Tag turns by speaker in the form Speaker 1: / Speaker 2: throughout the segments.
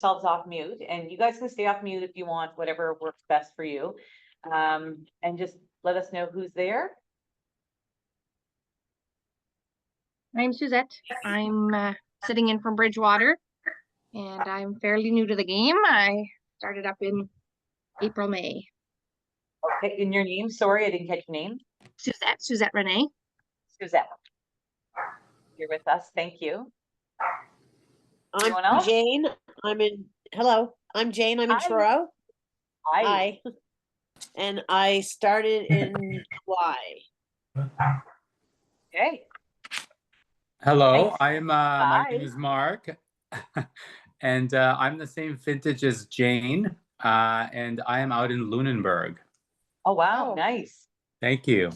Speaker 1: yourselves off mute, and you guys can stay off mute if you want, whatever works best for you. And just let us know who's there.
Speaker 2: My name's Suzette. I'm sitting in from Bridgewater, and I'm fairly new to the game. I started up in April, May.
Speaker 1: Okay, in your name, sorry, I didn't catch your name.
Speaker 2: Suzette Renee.
Speaker 1: Suzette. You're with us, thank you. Anyone
Speaker 3: I'm
Speaker 1: else?
Speaker 3: Jane. Hello, I'm Jane. I'm in
Speaker 1: Hi.
Speaker 3: Truro.
Speaker 1: Hi.
Speaker 3: And I started in July.
Speaker 1: Okay.
Speaker 4: Hello,
Speaker 1: Thanks.
Speaker 4: my
Speaker 1: Hi.
Speaker 4: name is Mark, and I'm the same vintage as Jane, and I am out in Lunenburg.
Speaker 1: Oh, wow,
Speaker 3: Oh.
Speaker 1: nice.
Speaker 4: Thank you.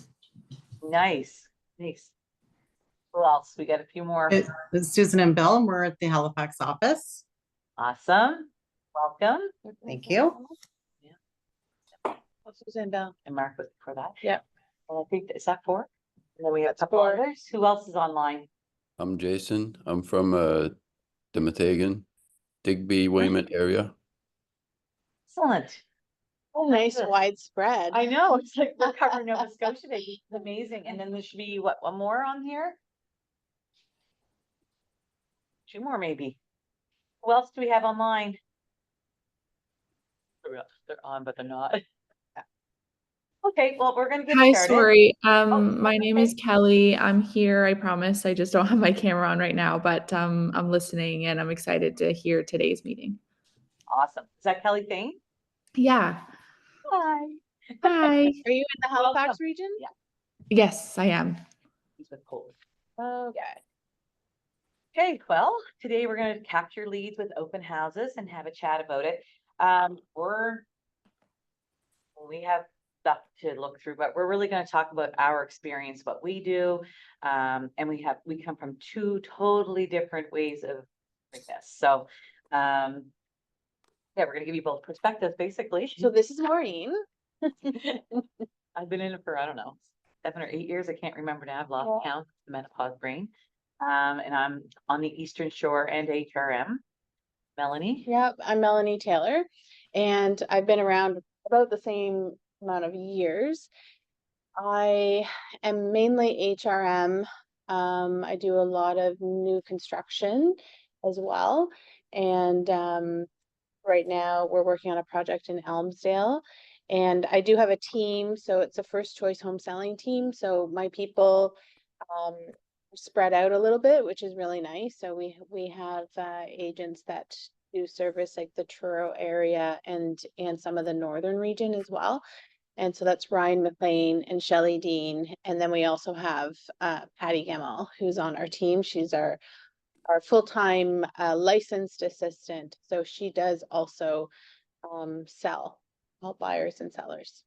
Speaker 1: Nice. Who else? We got a few more.
Speaker 5: It's Susan and Bill, and we're at the Halifax office.
Speaker 1: Awesome. Welcome.
Speaker 5: Thank you.
Speaker 3: Susan Bell.
Speaker 1: And Mark was for that.
Speaker 3: Yeah.
Speaker 1: And I think, is that four? And then we have a
Speaker 3: That's
Speaker 1: couple
Speaker 3: four.
Speaker 1: others. Who else is online?
Speaker 6: I'm Jason. I'm from the Metagan, Digby, Weymouth area.
Speaker 1: Excellent.
Speaker 3: Oh, nice
Speaker 1: Good.
Speaker 3: widespread.
Speaker 1: I know, it's like we're covering Nova Scotia today. It's amazing. And then there should be, what, one more on here? Two more maybe. Who else do we have online? They're on, but they're not. Okay, well, we're gonna get
Speaker 7: Hi,
Speaker 1: started.
Speaker 7: sorry.
Speaker 1: Oh,
Speaker 7: My name is Kelly. I'm here. I promise. I just don't have my camera on right now, but I'm listening and I'm excited to hear today's meeting.
Speaker 1: Awesome. Is that Kelly Thing?
Speaker 7: Yeah.
Speaker 1: Hi.
Speaker 7: Hi.
Speaker 3: Are you in the Halifax
Speaker 1: Welcome.
Speaker 3: region?
Speaker 1: Yeah.
Speaker 7: Yes, I am.
Speaker 1: He's with Cole.
Speaker 3: Okay.
Speaker 1: Okay, well, today we're going to capture leads with open houses and have a chat about it. We have stuff to look through, but we're really going to talk about our experience, what we do. And we come from two totally different ways of doing this. So, yeah, we're going to give you both perspectives, basically.
Speaker 3: So this is Maureen.
Speaker 1: I've been in it for, I don't know, 7 or 8 years. I can't remember now. I've lost count, menopause brain. And I'm on the Eastern Shore and HRM. Melanie?
Speaker 3: Yep, I'm Melanie Taylor, and I've been around about the same amount of years. I am mainly HRM. I do a lot of new construction as well. And right now we're working on a project in Elmsdale. And I do have a team, so it's a first choice home selling team. So my people spread out a little bit, which is really nice. So we have agents that do service like the Truro area and some of the northern region as well. And so that's Ryan McLean and Shelley Dean. And then we also have Patty Gemmell, who's on our team. She's our full-time licensed assistant. So she does also sell, help buyers and sellers.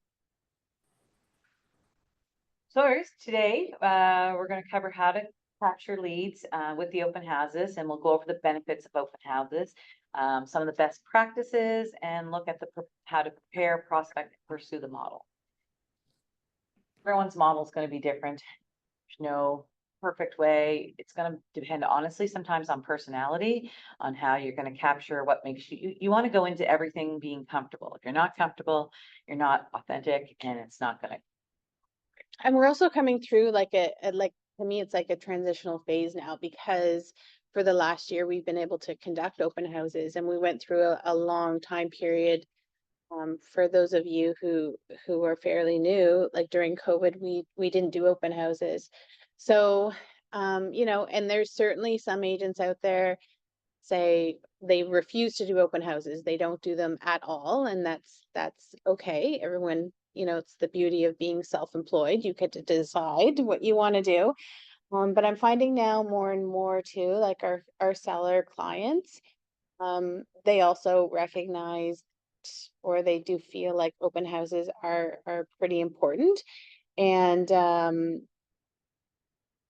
Speaker 1: So today, we're going to cover how to capture leads with the open houses, and we'll go over the benefits of open houses, some of the best practices, and look at how to prepare, prospect, and pursue the model. Everyone's model is going to be different. There's no perfect way. It's going to depend, honestly, sometimes on personality, on how you're going to capture what makes you want to go into everything being comfortable. If you're not comfortable, you're not authentic, and it's not going to.
Speaker 3: And we're also coming through like like, to me, it's like a transitional phase now, because for the last year, we've been able to conduct open houses, and we went through a long time period. For those of you who are fairly new, like during COVID, we didn't do open houses. So, you know, and there's certainly some agents out there say they refuse to do open houses. They don't do them at all. And that's okay. Everyone, you know, it's the beauty of being self-employed. You get to decide what you want to do. But I'm finding now more and more too, like our seller clients, they also recognize, or they do feel like open houses are pretty important. And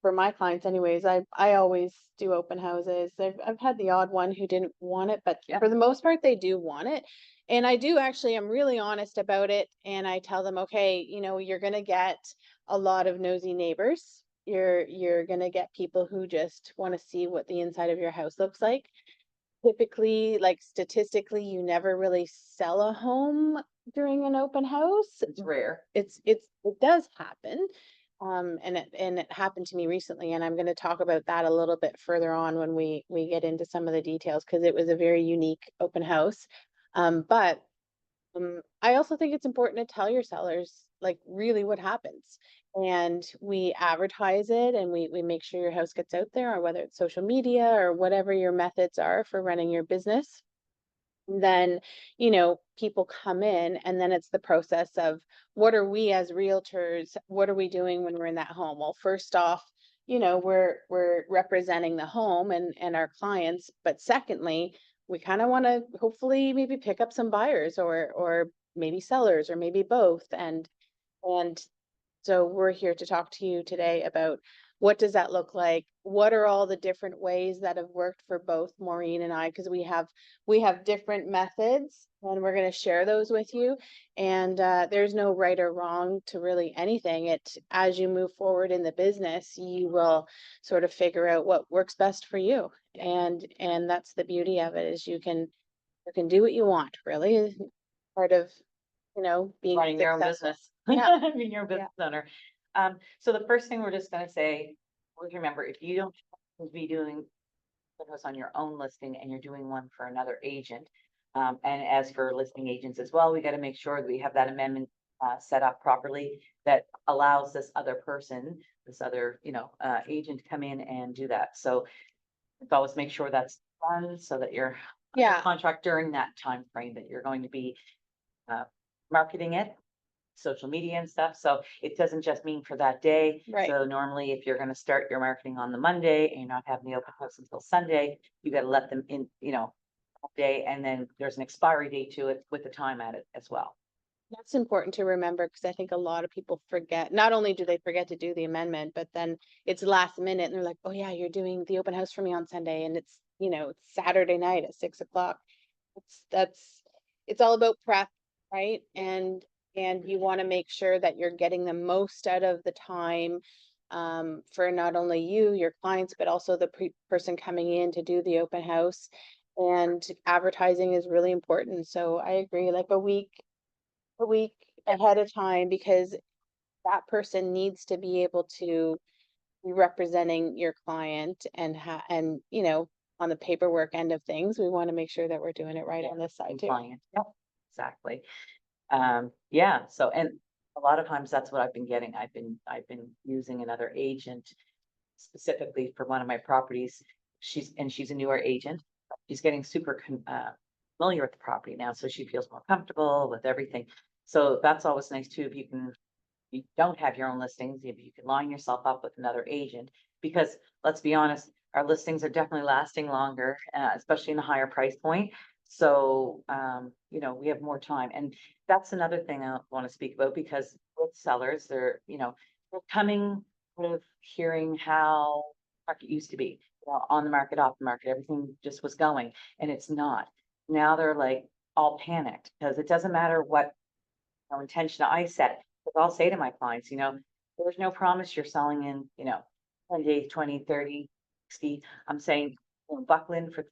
Speaker 3: for my clients anyways, I always do open houses. I've had the odd one who didn't want it, but for the most part they do want it. And I do actually, I'm really honest about it, and I tell them, okay, you know, you're gonna get a lot of nosy neighbors. You're gonna get people who just want to see what the inside of your house looks like. typically, like statistically, you never really sell a home during an open house.
Speaker 1: It's rare.
Speaker 3: It does happen. And it happened to me recently, and I'm going to talk about that a little bit further on when we get into some of the details, because it was a very unique open house. But I also think it's important to tell your sellers like really what happens. And we advertise it, and we make sure your house gets out there, or whether it's social media or whatever your methods are for running your business. Then, people come in, and then it's the process of what are we as realtors, what are we doing when we're in that home? Well, first off, we're representing the home and our clients, but secondly, we kind of want to hopefully maybe pick up some buyers, or maybe sellers, or maybe both. And so we're here to talk to you today about what does that look like? What are all the different ways that have worked for both Maureen and I? Because we have different methods, and we're going to share those with you. And there's no right or wrong to really anything. As you move forward in the business, you will sort of figure out what works best for you. And that's the beauty of it, is you can do what you want, really. Part of being
Speaker 1: Running your own
Speaker 3: successful.
Speaker 1: business.
Speaker 3: Yeah.
Speaker 1: Being your own business owner. So the first thing we're just gonna say, always remember, if you don't be doing photos on your own listing and you're doing one for another agent, and as for listing agents as well, we gotta make sure that we have that amendment set up properly that allows this other person, this other, agent to come in and do that. So let's always make sure that's done so that you're under
Speaker 3: Yeah.
Speaker 1: contract during that time frame that you're going to be marketing it, social media and stuff. So it doesn't just mean for that day.
Speaker 3: Right.
Speaker 1: So normally if you're going to start your marketing on the Monday and you're not having the open house until Sunday, you got to let them in, that day. And then there's an expiry date to it with the time at it as well.
Speaker 3: That's important to remember, because I think a lot of people forget. Not only do they forget to do the amendment, but then it's last minute and they're like, oh yeah, you're doing the open house for me on Sunday, and it's it's Saturday night at 6 o'clock. It's all about prep, right? And you want to make sure that you're getting the most out of the time, for not only you, your clients, but also the person coming in to do the open house. And advertising is really important. So I agree, like a week ahead of time, because that person needs to be able to be representing your client, and on the paperwork end of things, we want to make sure that we're doing it right on this side too.
Speaker 1: Compliant. Yep, exactly. Yeah, so, and a lot of times that's what I've been getting. I've been using another agent specifically for one of my properties. She's a newer agent. She's getting super familiar with the property now, so she feels more comfortable with everything. So that's always nice too, if you don't have your own listings, if you can line yourself up with another agent, because let's be honest, our listings are definitely lasting longer, especially in the higher price point. So, we have more time. And that's another thing I want to speak about, because with sellers, they're coming out of hearing how market used to be, on the market, off the market, everything just was going, and it's not. Now they're like all panicked, because it doesn't matter what intention I set. Because I'll say to my clients, there's no promise you're selling in, 10 days, 20, 30, 60. I'm saying, buckle in for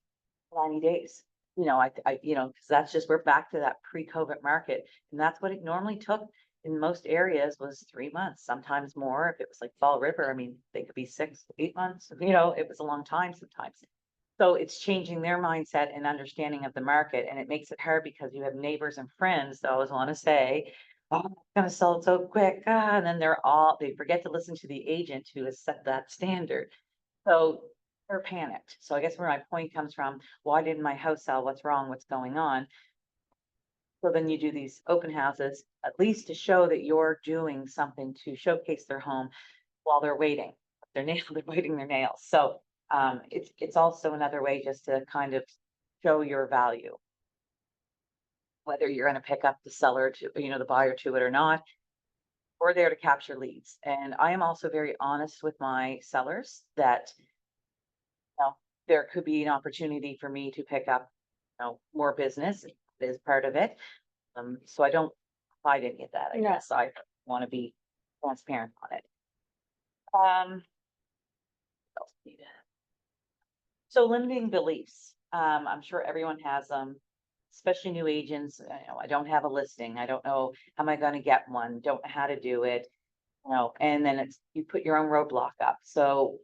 Speaker 1: 90 days. Because that's just, we're back to that pre-COVID market. And that's what it normally took in most areas, was 3 months, sometimes more. If it was like Fall River, I mean, they could be 6 to 8 months, it was a long time sometimes. So it's changing their mindset and understanding of the market. And it makes it hard, because you have neighbors and friends that always want to say, oh, I'm gonna sell it so quick. And then they forget to listen to the agent who has set that standard. So they're panicked. So I guess where my point comes from, why didn't my house sell? What's wrong? What's going on? So then you do these open houses, at least to show that you're doing something to showcase their home while they're waiting. They're biting their nails. So it's also another way just to kind of show your value, whether you're going to pick up the seller to, the buyer to it or not, or there to capture leads. And I am also very honest with my sellers that, there could be an opportunity for me to pick up, more business is part of it. So I don't hide any of that. I
Speaker 3: Yeah.
Speaker 1: guess I want to be transparent on it. what else needed? So limiting beliefs. I'm sure everyone has them, especially new agents. I don't have a listing. I don't know, how am I gonna get one? Don't know how to do it. And then you put your own roadblock up. So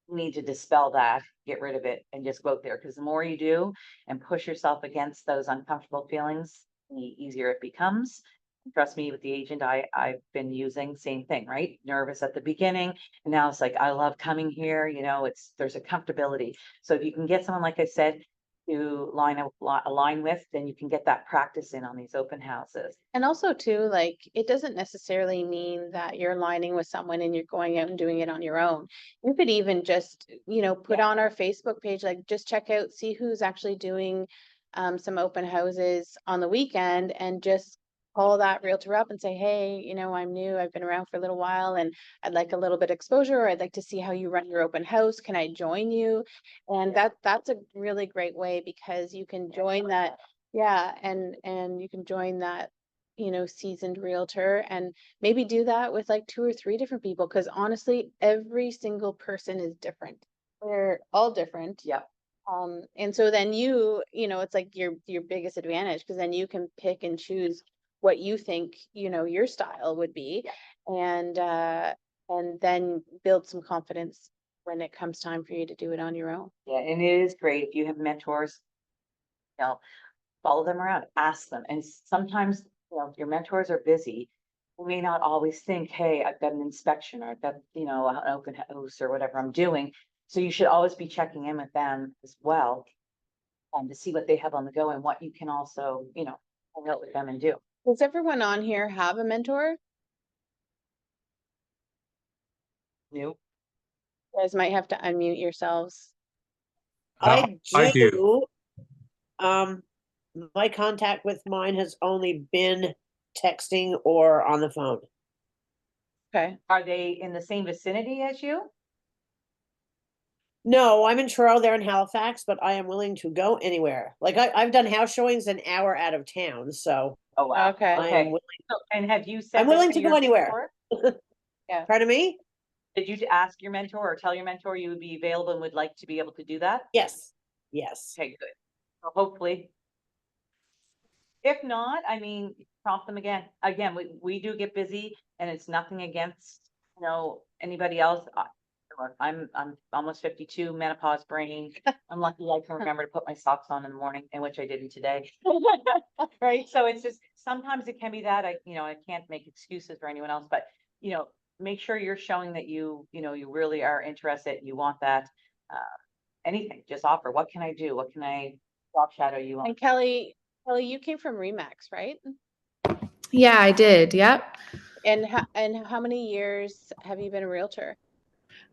Speaker 1: you need to dispel that, get rid of it and just go out there. Cause the more you do and push yourself against those uncomfortable feelings, the easier it becomes. Trust me, with the agent I've been using, same thing, right? Nervous at the beginning. And now it's like, I love coming here, there's a comfortability. So if you can get someone, like I said, to align with, then you can get that practice in on these open houses.
Speaker 3: And also too, like, it doesn't necessarily mean that you're aligning with someone and you're going out and doing it on your own. You could even just, put on our Facebook page, like just check out, see who's actually doing some open houses on the weekend and just call that realtor up and say, hey, I'm new, I've been around for a little while and I'd like a little bit exposure, or I'd like to see how you run your open house. Can I join you? And that's a really great way because you can join that. Yeah, and you can join that seasoned realtor and maybe do that with like 2 or 3 different people. Cause honestly, every single person is different. They're all different.
Speaker 1: Yep.
Speaker 3: And so then it's like your biggest advantage because then you can pick and choose what you think, your style would be and then build some confidence when it comes time for you to do it on your own.
Speaker 1: Yeah, and it is great if you have mentors, follow them around, ask them. And sometimes, your mentors are busy. You may not always think, hey, I've got an inspection or I've got, an open house or whatever I'm doing. So you should always be checking in with them as well. To see what they have on the go and what you can also, hang out with them and do.
Speaker 3: Does everyone on here have a mentor?
Speaker 1: New.
Speaker 3: You guys might have to unmute yourselves.
Speaker 4: I
Speaker 8: I
Speaker 4: do.
Speaker 8: do. My contact with mine has only been texting or on the phone.
Speaker 3: Okay.
Speaker 1: Are they in the same vicinity as you?
Speaker 8: No, I'm in Truro, they're in Halifax, but I am willing to go anywhere. Like I've done house showings an hour out of town, so
Speaker 1: Oh, wow.
Speaker 3: Okay.
Speaker 8: I am
Speaker 1: Okay.
Speaker 8: willing.
Speaker 1: So, and have you said
Speaker 8: I'm
Speaker 1: that
Speaker 8: willing
Speaker 1: to
Speaker 8: to go
Speaker 1: your
Speaker 8: anywhere.
Speaker 1: mentor?
Speaker 8: Pardon me?
Speaker 1: Did you ask your mentor or tell your mentor you would be available and would like to be able to do that?
Speaker 8: Yes. Yes.
Speaker 1: Okay, good. So hopefully. If not, prompt them again. Again, we do get busy and it's nothing against, anybody else. I'm almost 52, menopause brain. I'm lucky I can remember to put my socks on in the morning, and which I didn't today. Right? So it's just, sometimes it can be that I can't make excuses for anyone else, but, make sure you're showing that you really are interested and you want that. Anything, just offer. What can I do? What can I drop shadow you on?
Speaker 3: And Kelly, you came from Remax, right?
Speaker 7: Yeah, I did. Yep.
Speaker 3: And how many years have you been a realtor?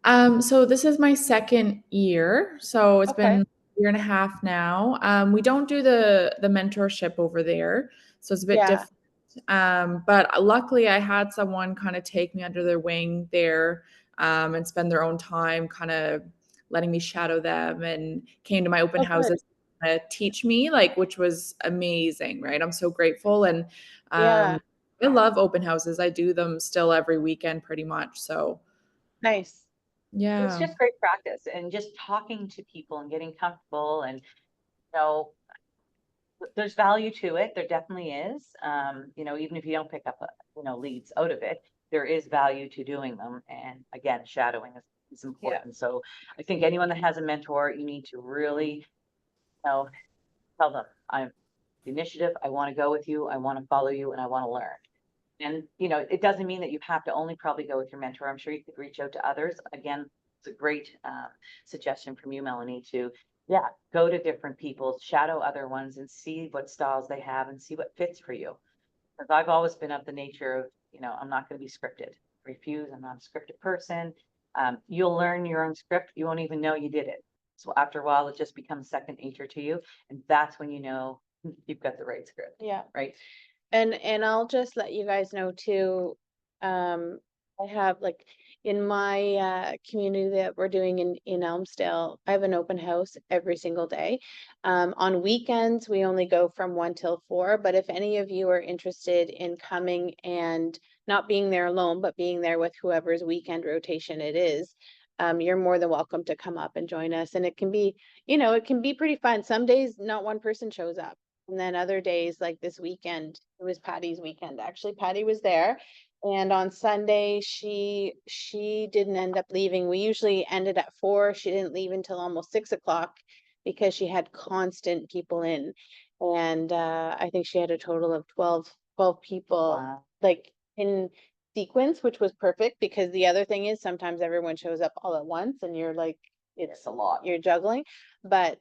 Speaker 7: So this is my second year. So it's
Speaker 3: Okay.
Speaker 7: been a year and a half now. We don't do the mentorship over there, so it's a bit
Speaker 3: Yeah.
Speaker 7: different. But luckily I had someone kind of take me under their wing there, and spend their own time kind of letting me shadow them and came to my open
Speaker 3: Oh, good.
Speaker 7: houses to teach me, which was amazing, right? I'm so grateful. And
Speaker 3: Yeah.
Speaker 7: I love open houses. I do them still every weekend pretty much. So
Speaker 3: Nice.
Speaker 1: It's
Speaker 7: yeah.
Speaker 1: just great practice and just talking to people and getting comfortable and, there's value to it. There definitely is. Even if you don't pick up, leads out of it, there is value to doing them. And again, shadowing is important. So I think anyone that has a mentor, you need to really, tell them, I'm the initiative. I want to go with you. I want to follow you and I want to learn. And, it doesn't mean that you have to only probably go with your mentor. I'm sure you could reach out to others. Again, it's a great suggestion from you, Melanie, to, go to different people, shadow other ones and see what styles they have and see what fits for you. Because I've always been of the nature of, I'm not going to be scripted. Refuse. I'm not a scripted person. You'll learn your own script. You won't even know you did it. So after a while, it just becomes second nature to you. And that's when you know you've got the right script.
Speaker 3: Yeah.
Speaker 1: Right.
Speaker 3: And I'll just let you guys know too, I have like in my community that we're doing in Elmsdale, I have an open house every single day. On weekends, we only go from 1 till 4, but if any of you are interested in coming and not being there alone, but being there with whoever's weekend rotation it is, you're more than welcome to come up and join us. And it can be, it can be pretty fun. Some days not one person shows up. And then other days, like this weekend, it was Patty's weekend. Actually, Patty was there. And on Sunday, she didn't end up leaving. We usually ended at 4. She didn't leave until almost 6 o'clock because she had constant people in. And I think she had a total of 12 people
Speaker 1: Wow.
Speaker 3: like in sequence, which was perfect because the other thing is sometimes everyone shows up all at once and you're like,
Speaker 1: It's a lot.
Speaker 3: you're juggling. But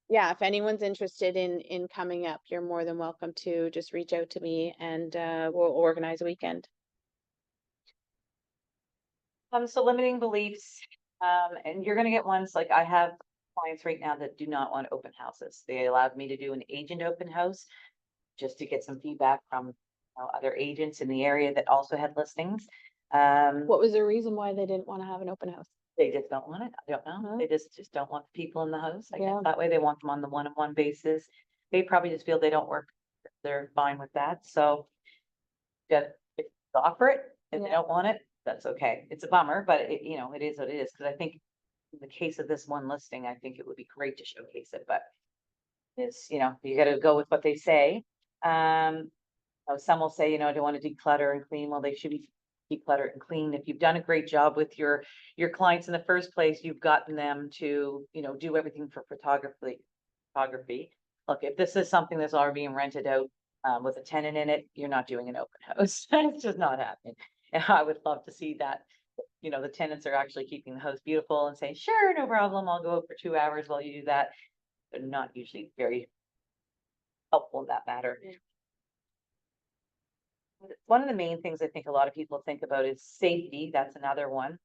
Speaker 3: yeah, if anyone's interested in coming up, you're more than welcome to just reach out to me and we'll organize a weekend.
Speaker 1: So limiting beliefs, and you're gonna get ones, like I have clients right now that do not want open houses. They allowed me to do an agent open house just to get some feedback from, other agents in the area that also had listings.
Speaker 3: What was the reason why they didn't want to have an open house?
Speaker 1: They just don't want it. I don't know.
Speaker 3: Uh-huh.
Speaker 1: They just don't want the people in the house. I
Speaker 3: Yeah.
Speaker 1: guess that way they want them on the one-on-one basis. They probably just feel they don't work. They're fine with that. So just offer it. If they
Speaker 3: Yeah.
Speaker 1: don't want it, that's okay. It's a bummer, but it is what it is. Cause I think in the case of this one listing, I think it would be great to showcase it, but it's, you gotta go with what they say. Some will say, I don't want to declutter and clean. Well, they should be decluttered and clean. If you've done a great job with your clients in the first place, you've gotten them to, do everything for photography. Look, if this is something that's already being rented out with a tenant in it, you're not doing an open house. It's just not happening. And I would love to see that, the tenants are actually keeping the house beautiful and saying, sure, no problem. I'll go out for 2 hours while you do that. They're not usually very helpful in that matter.
Speaker 3: Yeah.
Speaker 1: One of the main things I think a lot of people think about is safety. That's another one.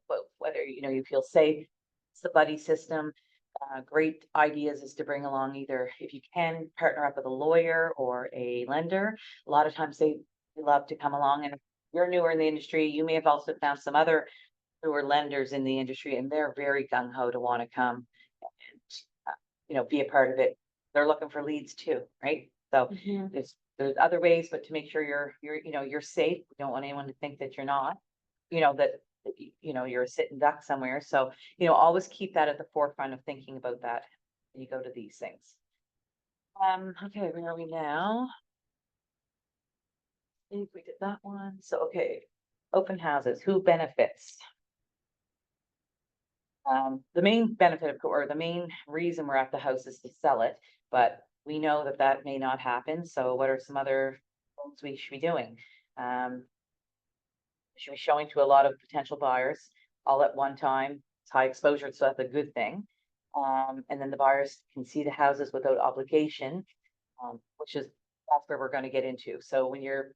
Speaker 1: But whether, you feel safe, it's the buddy system. Great ideas is to bring along either, if you can, partner up with a lawyer or a lender. A lot of times they love to come along, and if you're newer in the industry, you may have also found some other newer lenders in the industry, and they're very gung ho to want to come and, be a part of it. They're looking for leads too, right? So
Speaker 3: Mhm.
Speaker 1: there's other ways, but to make sure you're safe. We don't want anyone to think that you're not, that you're a sitting duck somewhere. So, always keep that at the forefront of thinking about that when you go to these things. Okay, where are we now? I think we did that one. So, okay, open houses, who benefits? The main benefit or the main reason we're at the house is to sell it, but we know that that may not happen. So what are some other things we should be doing? Should be showing to a lot of potential buyers all at one time. It's high exposure, so that's a good thing. And then the buyers can see the houses without obligation, which is that's where we're going to get into. So when you're,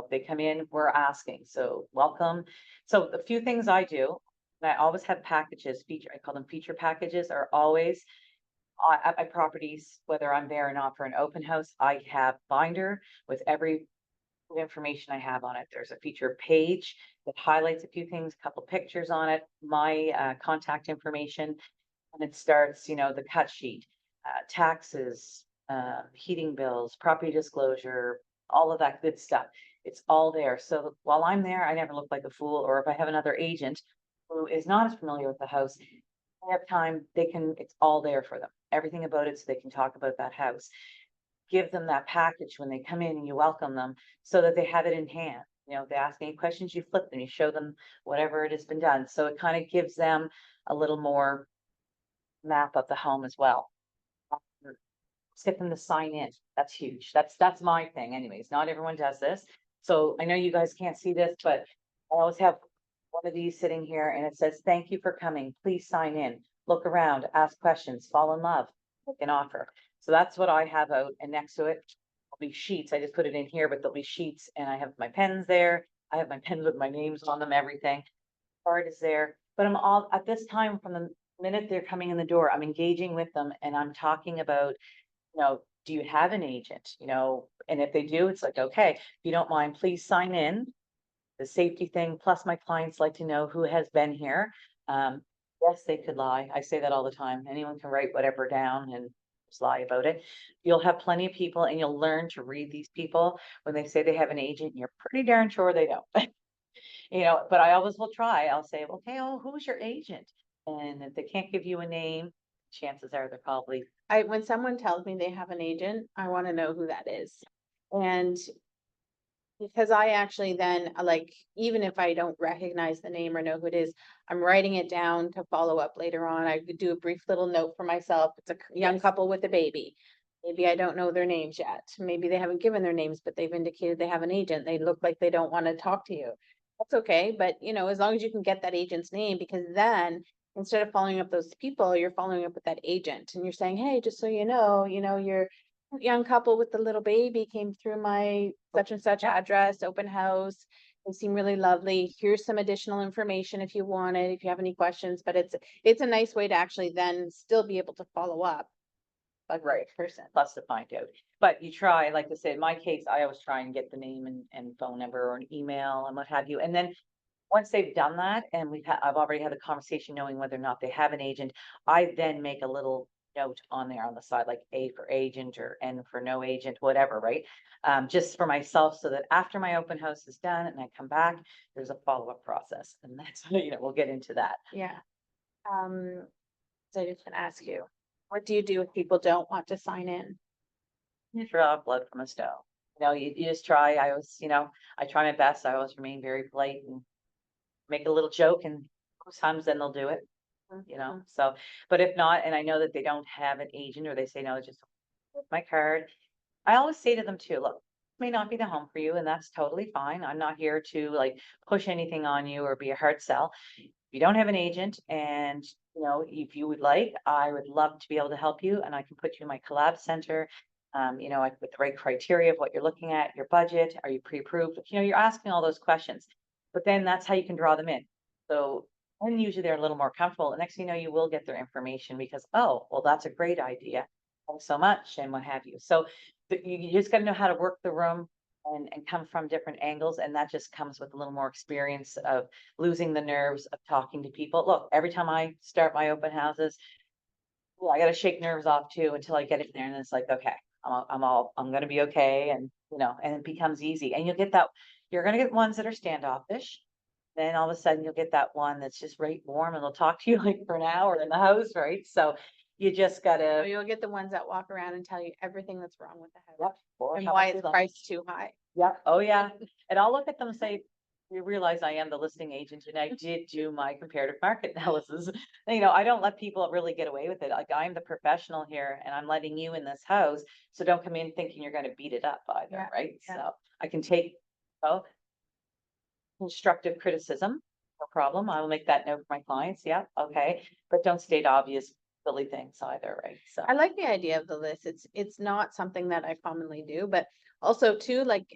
Speaker 1: they come in, we're asking. So welcome. So a few things I do, and I always have packages, I call them feature packages, are always at my properties, whether I'm there or not for an open house. I have binder with every information I have on it. There's a feature page that highlights a few things, a couple pictures on it, my contact information, and it starts, the cut sheet, taxes, heating bills, property disclosure, all of that good stuff. It's all there. So while I'm there, I never look like a fool. Or if I have another agent who is not as familiar with the house, I have time, it's all there for them. Everything about it, so they can talk about that house. Give them that package when they come in and you welcome them so that they have it in hand. If they ask any questions, you flip them, you show them whatever it has been done. So it kind of gives them a little more map of the home as well. Get them to sign in. That's huge. That's my thing anyways. Not everyone does this. So I know you guys can't see this, but I always have one of these sitting here and it says, thank you for coming. Please sign in, look around, ask questions, fall in love, make an offer. So that's what I have out, and next to it will be sheets. I just put it in here, but there'll be sheets and I have my pens there. I have my pens with my names on them, everything. Card is there, but I'm all at this time from the minute they're coming in the door, I'm engaging with them and I'm talking about, do you have an agent? And if they do, it's like, okay, if you don't mind, please sign in. The safety thing, plus my clients like to know who has been here. Yes, they could lie. I say that all the time. Anyone can write whatever down and just lie about it. You'll have plenty of people and you'll learn to read these people. When they say they have an agent, you're pretty darn sure they don't. you know, but I always will try. I'll say, okay, oh, who's your agent? And if they can't give you a name, chances are they're probably,
Speaker 3: When someone tells me they have an agent, I want to know who that is. And because I actually then, like, even if I don't recognize the name or know who it is, I'm writing it down to follow up later on. I could do a brief little note for myself. It's a young
Speaker 1: Yes.
Speaker 3: couple with a baby. Maybe I don't know their names yet. Maybe they haven't given their names, but they've indicated they have an agent. They look like they don't want to talk to you. That's okay, but you know, as long as you can get that agent's name, because then instead of following up those people, you're following up with that agent and you're saying, hey, just so you know, you're young couple with the little baby came through my such and such address, open house. They seem really lovely. Here's some additional information if you want it, if you have any questions, but it's a nice way to actually then still be able to follow up. Like right person.
Speaker 1: plus to find out. But you try, like I said, in my case, I always try and get the name and phone number or an email and what have you. And then once they've done that and I've already had a conversation knowing whether or not they have an agent, I then make a little note on there on the side, like A for agent or N for no agent, whatever, right? Just for myself, so that after my open house is done and I come back, there's a follow-up process. And that's, we'll get into that.
Speaker 3: Yeah. So I just gonna ask you, what do you do if people don't want to sign in?
Speaker 1: You draw blood from a stone. You just try. I always, I try my best. I always remain very polite and make a little joke, and sometimes then they'll do it, so, but if not, and I know that they don't have an agent or they say, no, just my card. I always say to them too, look, may not be the home for you, and that's totally fine. I'm not here to like push anything on you or be a hard sell. If you don't have an agent and if you would like, I would love to be able to help you, and I can put you in my collab center. With the right criteria of what you're looking at, your budget, are you pre-approved? You're asking all those questions, but then that's how you can draw them in. So then usually they're a little more comfortable. The next thing you know, you will get their information because, oh, well, that's a great idea. Thanks so much, and what have you. So you just got to know how to work the room and come from different angles. And that just comes with a little more experience of losing the nerves of talking to people. Look, every time I start my open houses, I got to shake nerves off too until I get it there. And it's like, okay, I'm going to be okay. And, and it becomes easy. And you're going to get ones that are standoffish. Then all of a sudden you'll get that one that's just right warm and they'll talk to you like for an hour in the house, right? So you just
Speaker 3: So
Speaker 1: gotta.
Speaker 3: you'll get the ones that walk around and tell you everything that's wrong with the house.
Speaker 1: Yep. or
Speaker 3: And
Speaker 1: how
Speaker 3: why
Speaker 1: much
Speaker 3: it's
Speaker 1: the-
Speaker 3: priced too high.
Speaker 1: Yep. Oh, yeah. And I'll look at them and say, you realize I am the listing agent and I did do my comparative market analysis. I don't let people really get away with it. Like, I'm the professional here and I'm letting you in this house. So don't come in thinking you're gonna beat it up either,
Speaker 3: Yeah,
Speaker 1: right?
Speaker 3: yeah.
Speaker 1: So I can take both constructive criticism, no problem. I will make that note for my clients. Yeah, okay. But don't state obvious silly things either, right? So.
Speaker 3: I like the idea of the list. It's not something that I commonly do, but also too, like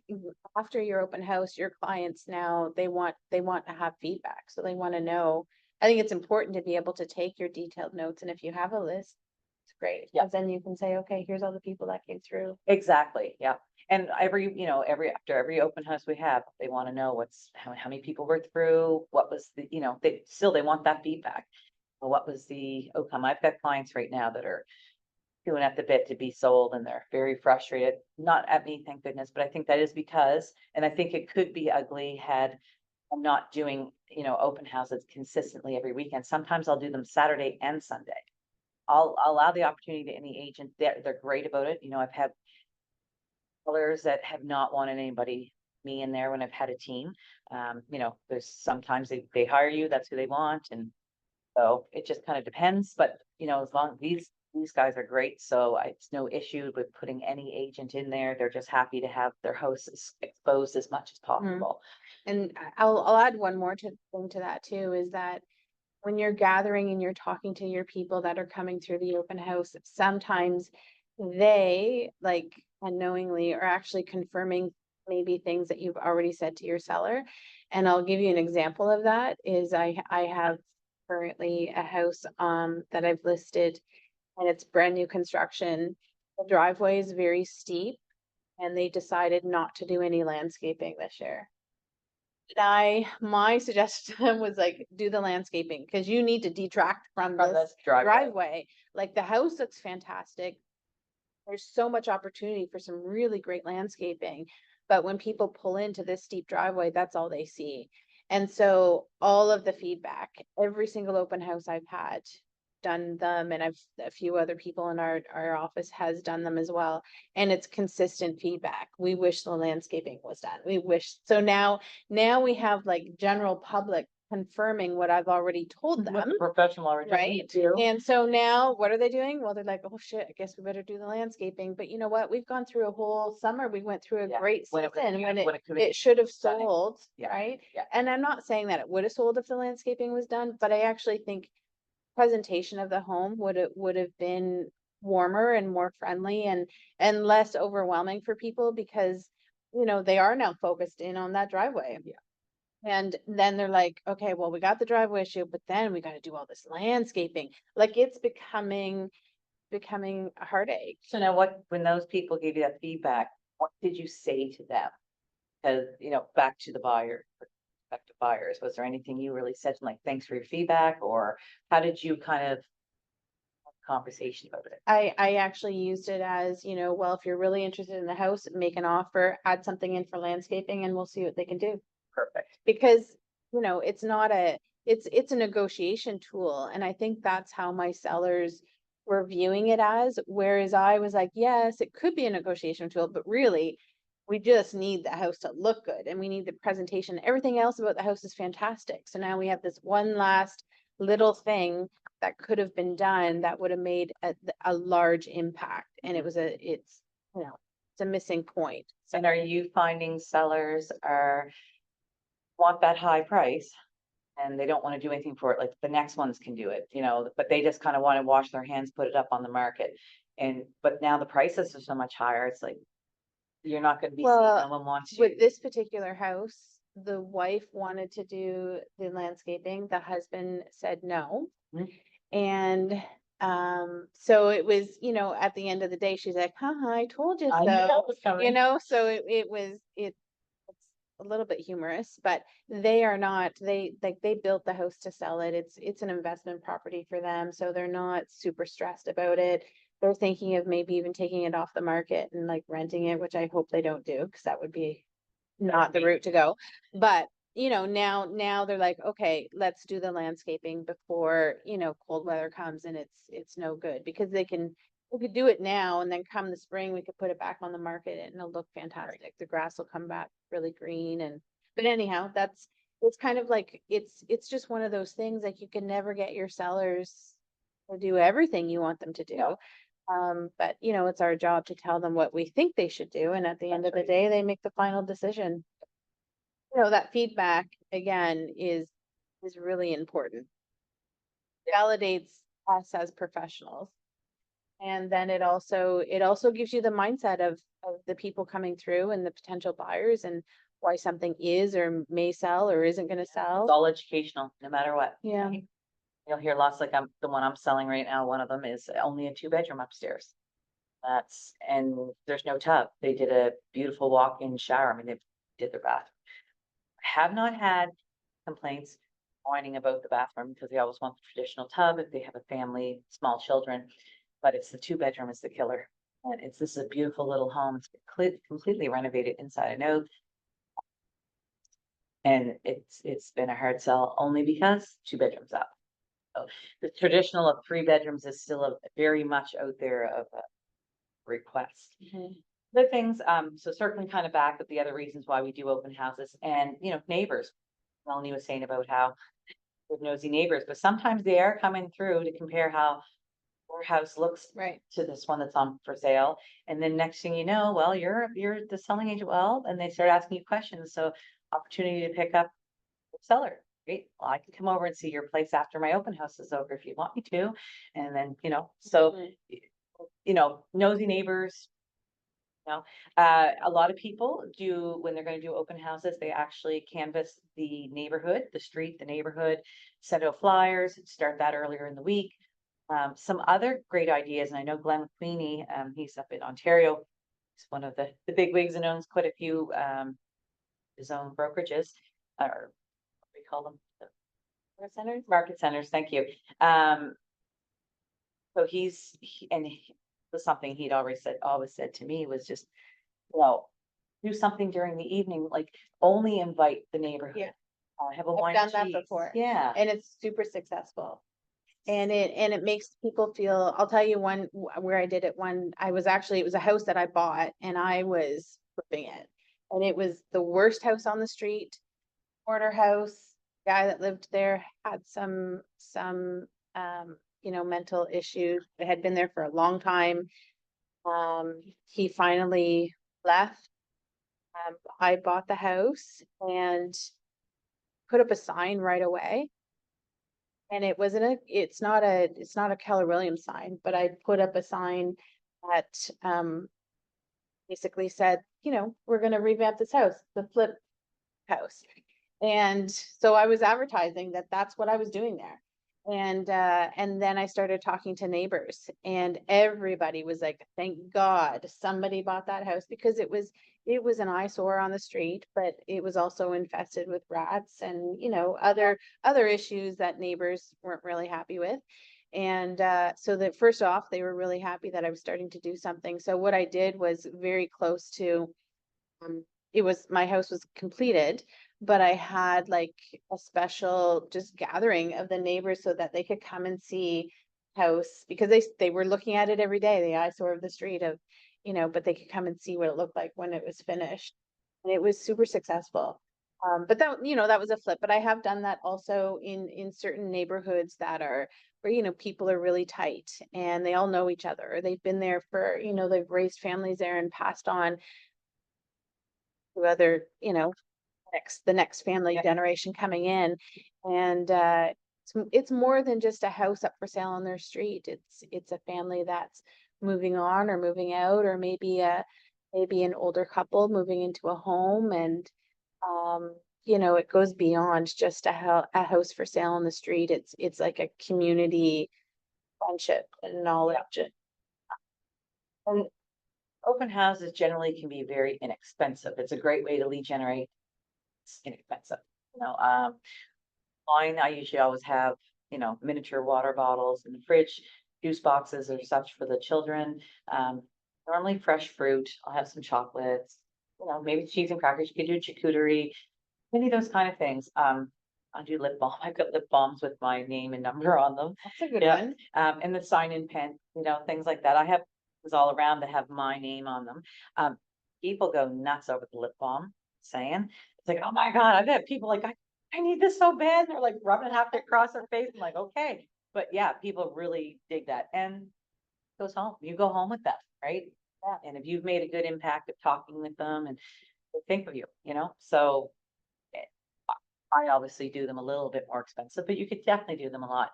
Speaker 3: after your open house, your clients now, they want to have feedback. So they want to know. I think it's important to be able to take your detailed notes. And if you have a list, it's great.
Speaker 1: Yeah.
Speaker 3: Because then you can say, okay, here's all the people that came through.
Speaker 1: Exactly, yeah. And after every open house we have, they want to know how many people were through, what was they want that feedback. What was the outcome? I've got clients right now that are doing at the bit to be sold and they're very frustrated, not at me, thank goodness, but I think that is because, and I think it could be ugly had I'm not doing, open houses consistently every weekend. Sometimes I'll do them Saturday and Sunday. I'll allow the opportunity to any agent. They're great about it. I've had sellers that have not wanted me in there when I've had a team. There's sometimes they hire you, that's who they want. And so it just kind of depends, but as long these guys are great. So it's no issue with putting any agent in there. They're just happy to have their hosts exposed as much as possible.
Speaker 3: And I'll add one more thing to that too, is that when you're gathering and you're talking to your people that are coming through the open house, sometimes they like unknowingly are actually confirming maybe things that you've already said to your seller. And I'll give you an example of that is I have currently a house that I've listed and it's brand new construction. The driveway is very steep and they decided not to do any landscaping this year. My suggestion was like, do the landscaping because you need to detract from
Speaker 1: From
Speaker 3: this
Speaker 1: this driveway.
Speaker 3: driveway. Like the house looks fantastic. There's so much opportunity for some really great landscaping. But when people pull into this steep driveway, that's all they see. And so all of the feedback, every single open house I've had, done them, and a few other people in our office has done them as well. And it's consistent feedback. We wish the landscaping was done. We wish, so now we have like general public confirming what I've already told
Speaker 1: What
Speaker 3: them.
Speaker 1: the professional already told me
Speaker 3: Right.
Speaker 1: to.
Speaker 3: And so now what are they doing? Well, they're like, oh shit, I guess we better do the landscaping. But you know what? We've gone through a whole summer. We went through a
Speaker 1: Yeah,
Speaker 3: great
Speaker 1: when it was
Speaker 3: season when
Speaker 1: when it could've
Speaker 3: it should have
Speaker 1: stunning.
Speaker 3: sold,
Speaker 1: Yeah,
Speaker 3: right?
Speaker 1: yeah.
Speaker 3: And I'm not saying that it would have sold if the landscaping was done, but I actually think presentation of the home would have been warmer and more friendly and less overwhelming for people because, you know, they are now focused in on that driveway.
Speaker 1: Yeah.
Speaker 3: And then they're like, okay, well, we got the driveway issue, but then we got to do all this landscaping. Like it's becoming a heartache.
Speaker 1: So now when those people gave you that feedback, what did you say to them? Because, you know, back to the prospective buyers, was there anything you really said to them, like, thanks for your feedback, or how did you kind of conversation about it?
Speaker 3: I actually used it as, you know, well, if you're really interested in the house, make an offer, add something in for landscaping and we'll see what they can do.
Speaker 1: Perfect.
Speaker 3: Because, you know, it's not it's a negotiation tool. And I think that's how my sellers were viewing it as, whereas I was like, yes, it could be a negotiation tool, but really we just need the house to look good and we need the presentation. Everything else about the house is fantastic. So now we have this one last little thing that could have been done that would have made a large impact. And it's, you know, it's a missing point.
Speaker 1: And are you finding sellers want that high price and they don't want to do anything for it, like the next ones can do it, you know, but they just kind of want to wash their hands, put it up on the market. But now the prices are so much higher, it's like, you're not gonna be seeing,
Speaker 3: Well,
Speaker 1: no one wants you.
Speaker 3: With this particular house, the wife wanted to do the landscaping, the husband said no.
Speaker 1: Mhm.
Speaker 3: And so it was, you know, at the end of the day, she's like, haha, I told you
Speaker 1: I knew
Speaker 3: so.
Speaker 1: that was coming.
Speaker 3: You know, so it's a little bit humorous, but they are not, they built the house to sell it. It's an investment property for them, so they're not super stressed about it. They're thinking of maybe even taking it off the market and like renting it, which I hope they don't do, because that would be not the route to go. But you know, now they're like, okay, let's do the landscaping before, you know, cold weather comes and it's no good, because we could do it now and then come the spring, we could put it back on the market and it'll look fantastic. The grass will come back really green but anyhow, it's kind of like, it's just one of those things, like you can never get your sellers to do everything you want them to do.
Speaker 1: No.
Speaker 3: But you know, it's our job to tell them what we think they should do. And at the end of the day, they make the final decision. You know, that feedback again is really important. Validates us as professionals. And then it also gives you the mindset of the people coming through and the potential buyers and why something is or may sell or isn't gonna
Speaker 1: It's
Speaker 3: sell.
Speaker 1: all educational, no matter what.
Speaker 3: Yeah.
Speaker 1: You'll hear lots, like the one I'm selling right now, one of them is only a 2-bedroom upstairs. And there's no tub. They did a beautiful walk-in shower. I mean, they did their bathroom. Have not had complaints whining about the bathroom because they always want the traditional tub if they have a family, small children. But it's the 2-bedroom is the killer. And this is a beautiful little home. It's completely renovated inside and out. And it's been a hard sell only because 2 bedrooms up. So the traditional of 3 bedrooms is still very much out there of a request. The things, so circling kind of back with the other reasons why we do open houses and, you know, neighbors. Melanie was saying about how with nosy neighbors, but sometimes they are coming through to compare how your house looks
Speaker 3: Right.
Speaker 1: to this one that's on for sale. And then next thing you know, well, you're the selling agent. Well, and they start asking you questions. So opportunity to pick up the seller. Great. Well, I can come over and see your place after my open house is over if you want me to. And then, you know, so,
Speaker 3: Mhm.
Speaker 1: you know, nosy neighbors. You know, a lot of people do, when they're going to do open houses, they actually canvass the neighborhood, the street, the neighborhood, send out flyers, start that earlier in the week. Some other great ideas, and I know Glenn McQueenie, he's up in Ontario. He's one of the big wigs and owns quite a few his own brokerages, or what do we call them? Market centers? Market centers, thank you. So was something he'd always said to me was just, you know, do something during the evening, like only invite the neighborhood.
Speaker 3: Yeah.
Speaker 1: I have a
Speaker 3: I've
Speaker 1: wine
Speaker 3: done
Speaker 1: and
Speaker 3: that
Speaker 1: cheese.
Speaker 3: before.
Speaker 1: Yeah.
Speaker 3: And it's super successful. And it makes people feel, I'll tell you one where I did it it was a house that I bought and I was flipping it. And it was the worst house on the street, corner house. Guy that lived there had some mental issues. It had been there for a long time. He finally left. I bought the house and put up a sign right away. And it's not a Keller Williams sign, but I put up a sign that basically said, we're gonna revamp this house, the flip house. And so I was advertising that that's what I was doing there. And then I started talking to neighbors and everybody was like, thank God somebody bought that house, because it was an eyesore on the street, but it was also infested with rats and, other issues that neighbors weren't really happy with. And so that first off, they were really happy that I was starting to do something. So what I did was very close to, my house was completed, but I had like a special just gathering of the neighbors so that they could come and see house, because they were looking at it every day, the eyesore of the street of, but they could come and see what it looked like when it was finished. And it was super successful. But that was a flip. But I have done that also in certain neighborhoods that are where, people are really tight and they all know each other. Or they've been there for, they've raised families there and passed on to other, the next family generation coming in. And it's more than just a house up for sale on their street. It's a family that's moving on or moving out, or maybe an older couple moving into a home. And it goes beyond just a house for sale on the street. It's like a community friendship and knowledge.
Speaker 1: And open houses generally can be very inexpensive. It's a great way to lead generate. It's inexpensive. Mine, I usually always have, miniature water bottles in the fridge, juice boxes or such for the children. Normally fresh fruit. I'll have some chocolates, maybe cheese and crackers. You could do charcuterie, any of those kind of things. I do lip balm. I've got lip balms with my name and number on them.
Speaker 3: That's a good
Speaker 1: Yeah.
Speaker 3: one.
Speaker 1: And the sign-in pen, things like that. I have things all around that have my name on them. People go nuts over the lip balm, saying, it's like, oh my God, I've had people like, I need this so bad. And they're like rubbing half across their face. I'm like, okay. But yeah, people really dig that. And it goes home. You go home with that, right? Yeah. And if you've made a good impact of talking with them and they think of you, so I obviously do them a little bit more expensive, but you could definitely do them a lot.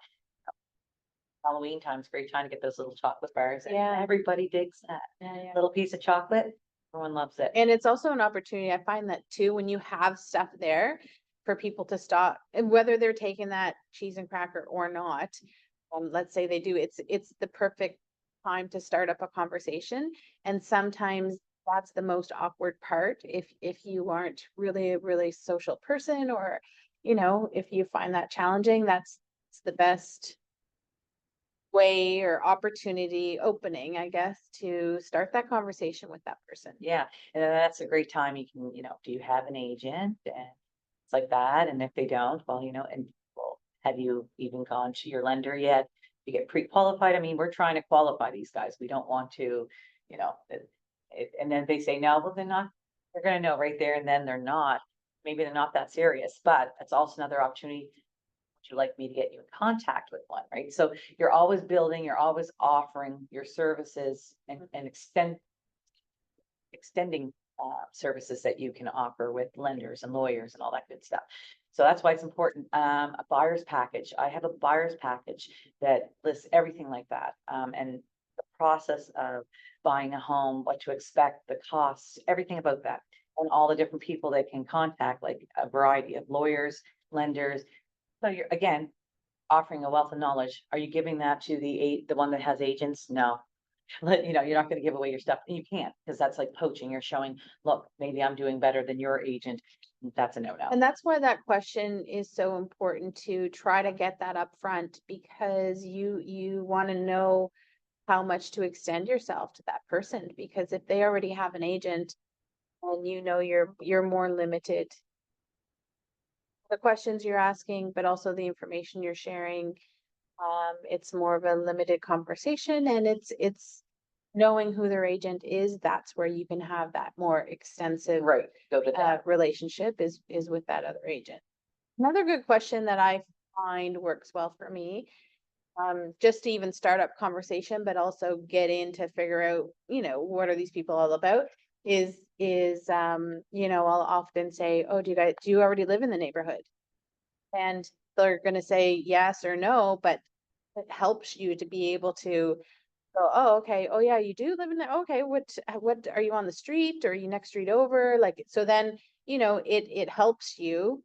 Speaker 1: Halloween time's a great time to get those little chocolate bars. And
Speaker 3: Yeah.
Speaker 1: everybody digs that little piece of chocolate. Everyone loves it.
Speaker 3: And it's also an opportunity. I find that too, when you have stuff there for people to stop, and whether they're taking that cheese and cracker or not, let's say they do, it's the perfect time to start up a conversation. And sometimes that's the most awkward part. If you aren't really a really social person, or, if you find that challenging, that's the best way or opportunity opening, I guess, to start that conversation with that person.
Speaker 1: Yeah, and then that's a great time. You can, do you have an agent and it's like that? And if they don't, well, have you even gone to your lender yet? You get pre-qualified. I mean, we're trying to qualify these guys. We don't want to, and then they say no, well, they're not. They're going to know right there and then they're not. Maybe they're not that serious, but it's also another opportunity. Would you like me to get you in contact with one, right? So you're always building, you're always offering your services and extending services that you can offer with lenders and lawyers and all that good stuff. So that's why it's important. A buyer's package. I have a buyer's package that lists everything like that. And the process of buying a home, what to expect, the costs, everything about that, and all the different people they can contact, like a variety of lawyers, lenders. So you're, again, offering a wealth of knowledge. Are you giving that to the one that has agents? No. You're not going to give away your stuff. And you can't, because that's like poaching. You're showing, look, maybe I'm doing better than your agent. That's a no-no.
Speaker 3: And that's why that question is so important, to try to get that up front, because you want to know how much to extend yourself to that person, because if they already have an agent and you're more limited the questions you're asking, but also the information you're sharing. It's more of a limited conversation, and it's knowing who their agent is. That's where you can have that more extensive
Speaker 1: Right, go to that.
Speaker 3: relationship is with that other agent. Another good question that I find works well for me, just to even start up conversation, but also get in to figure out, what are these people all about, is I'll often say, oh, do you already live in the neighborhood? And they're gonna say yes or no, but it helps you to be able to go, oh, okay, oh yeah, you do live in there. Okay, what are you on the street, or are you next street over? Like, so then, it helps you,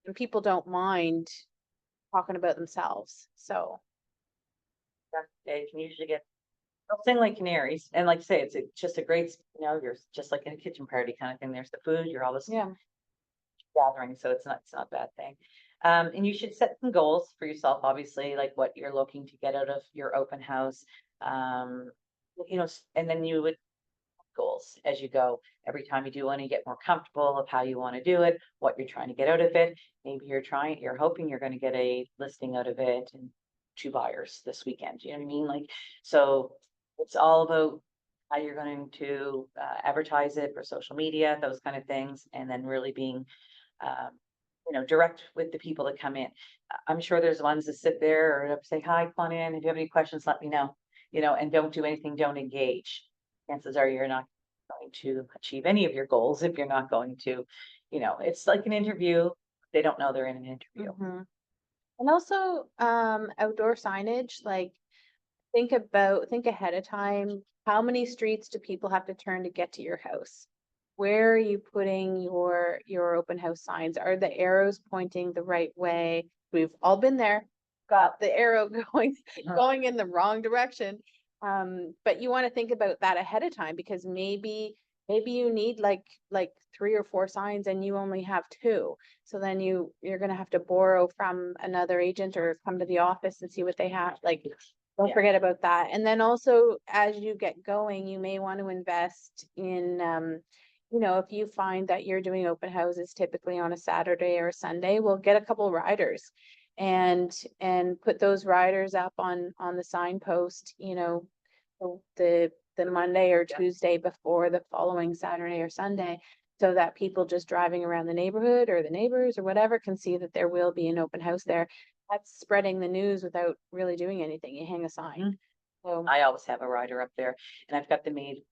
Speaker 3: and people don't mind talking about themselves. So
Speaker 1: They can usually get, they'll sing like canaries, and like I say, it's just a great, you're just like in a kitchen party kind of thing. There's the food, you're always
Speaker 3: yeah.
Speaker 1: gathering, so it's not a bad thing. And you should set some goals for yourself, obviously, like what you're looking to get out of your open house. And then you would goals as you go. Every time you do one, you get more comfortable of how you want to do it, what you're trying to get out of it. Maybe you're hoping you're going to get a listing out of it and 2 buyers this weekend. You know what I mean? Like, so it's all about how you're going to advertise it for social media, those kind of things, and then really being direct with the people that come in. I'm sure there's ones that sit there or say, hi, come on in. If you have any questions, let me know, and don't do anything, don't engage. Chances are you're not going to achieve any of your goals if you're not going to, it's like an interview. They don't know they're in an interview.
Speaker 3: Mhm. And also, outdoor signage, like think ahead of time. How many streets do people have to turn to get to your house? Where are you putting your open house signs? Are the arrows pointing the right way? We've all been there, got the arrow going in the wrong direction. But you want to think about that ahead of time, because maybe you need like 3 or 4 signs and you only have 2. So then you're gonna have to borrow from another agent or come to the office and see what they have. Like, don't
Speaker 1: Yeah.
Speaker 3: forget about that. And then also, as you get going, you may want to invest in if you find that you're doing open houses typically on a Saturday or a Sunday, well, get a couple riders and put those riders up on the signpost, the Monday or Tuesday before the following Saturday or Sunday, so that people just driving around the neighborhood or the neighbors or whatever can see that there will be an open house there. That's spreading the news without really doing anything. You hang a sign. So
Speaker 1: I always have a rider up there, and I've got them made.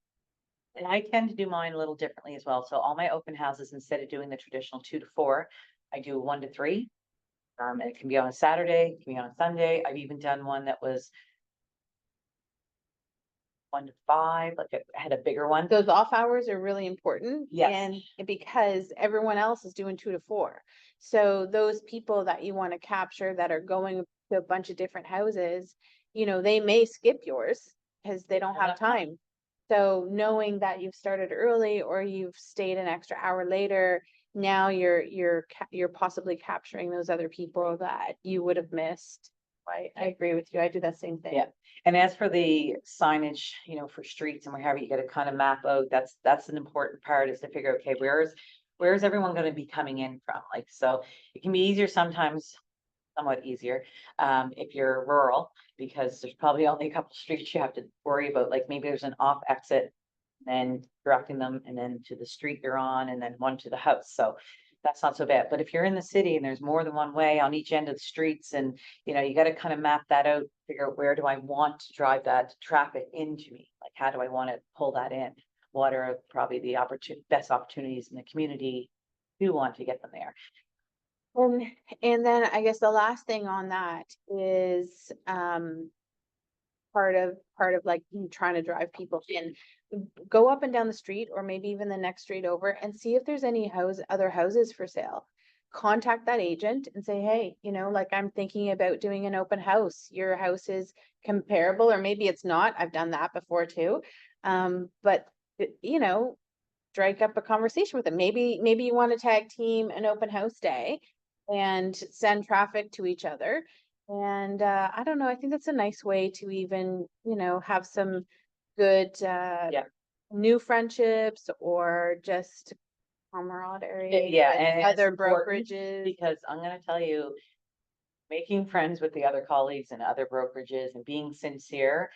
Speaker 1: And I tend to do mine a little differently as well. So all my open houses, instead of doing the traditional 2 to 4, I do 1 to 3. And it can be on a Saturday, it can be on a Sunday. I've even done one that was 1 to 5, like I had a bigger one.
Speaker 3: those off hours are really important.
Speaker 1: Yes.
Speaker 3: And because everyone else is doing 2 to 4. So those people that you want to capture that are going to a bunch of different houses, they may skip yours because they don't have
Speaker 1: Enough time.
Speaker 3: time. So knowing that you've started early or you've stayed an extra hour later, now you're possibly capturing those other people that you would have missed. I agree with you. I do that same thing.
Speaker 1: Yeah. And as for the signage, for streets and wherever, you got to kind of map out, that's an important part, is to figure, okay, where's everyone going to be coming in from? Like, so it can be easier sometimes, somewhat easier, if you're rural, because there's probably only a couple streets you have to worry about. Like maybe there's an off exit, then directing them, and then to the street you're on, and then one to the house. So that's not so bad. But if you're in the city and there's more than one way on each end of the streets, and you got to kind of map that out, figure out where do I want to drive that traffic into me? Like, how do I want to pull that in? What are probably the best opportunities in the community who want to get them there?
Speaker 3: And then I guess the last thing on that is part of like trying to drive people in. Go up and down the street, or maybe even the next street over, and see if there's any other houses for sale. Contact that agent and say, hey, like, I'm thinking about doing an open house. Your house is comparable, or maybe it's not. I've done that before too. But strike up a conversation with them. Maybe you want to tag team an open house day and send traffic to each other. And I don't know, I think that's a nice way to even, have some good new friendships, or just camaraderie.
Speaker 1: Yeah,
Speaker 3: with
Speaker 1: and it's
Speaker 3: other
Speaker 1: important
Speaker 3: brokerages.
Speaker 1: because I'm gonna tell you, making friends with the other colleagues and other brokerages and being sincere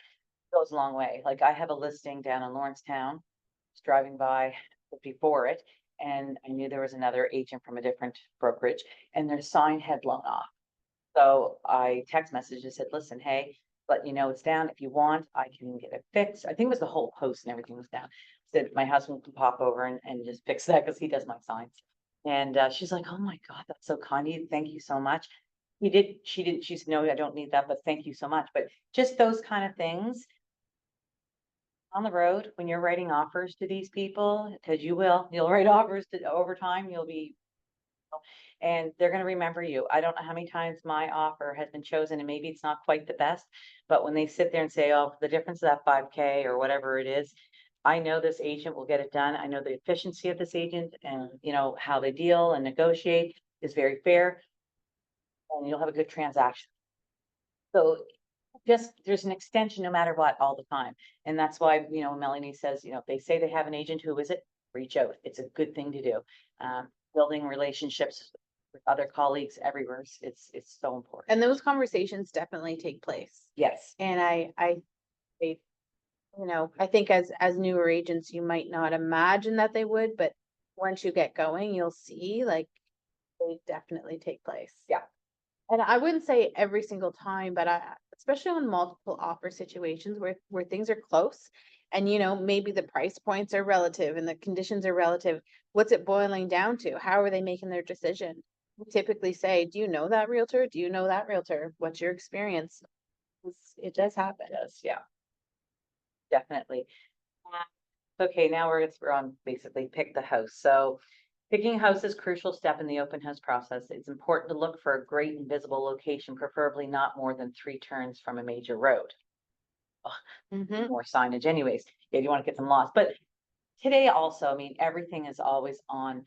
Speaker 1: goes a long way. Like I have a listing down in Lawrencetown, was driving by before it, and I knew there was another agent from a different brokerage, and their sign had blown off. So I text messaged and said, listen, hey, let you know it's down. If you want, I can get it fixed. I think it was the whole post and everything was down. Said my husband can pop over and just fix that because he does my signs. And she's like, oh my God, that's so kind of you. Thank you so much. She said, no, I don't need that, but thank you so much. But just those kind of things on the road when you're writing offers to these people, because you'll write offers to over time, you'll be, and they're gonna remember you. I don't know how many times my offer has been chosen and maybe it's not quite the best, but when they sit there and say, oh, the difference of that 5K or whatever it is, I know this agent will get it done. I know the efficiency of this agent and how they deal and negotiate is very fair. And you'll have a good transaction. So just, there's an extension no matter what, all the time. And that's why, Melanie says, if they say they have an agent, who is it? Reach out. It's a good thing to do. Building relationships with other colleagues everywhere, it's so important.
Speaker 3: And those conversations definitely take place.
Speaker 1: Yes,
Speaker 3: And I think as newer agents, you might not imagine that they would, but once you get going, you'll see like they definitely take place.
Speaker 1: Yeah.
Speaker 3: And I wouldn't say every single time, but especially on multiple offer situations where things are close and maybe the price points are relative and the conditions are relative. What's it boiling down to? How are they making their decision? We typically say, do you know that realtor? Do you know that realtor? What's your experience? It does happen.
Speaker 1: it does, yeah. Definitely. Okay, now we're on basically pick the house. So picking a house is a crucial step in the open house process. It's important to look for a great and visible location, preferably not more than 3 turns from a major road.
Speaker 3: Mhm.
Speaker 1: More signage anyways, if you want to get some lost. But today also, I mean, everything is always on.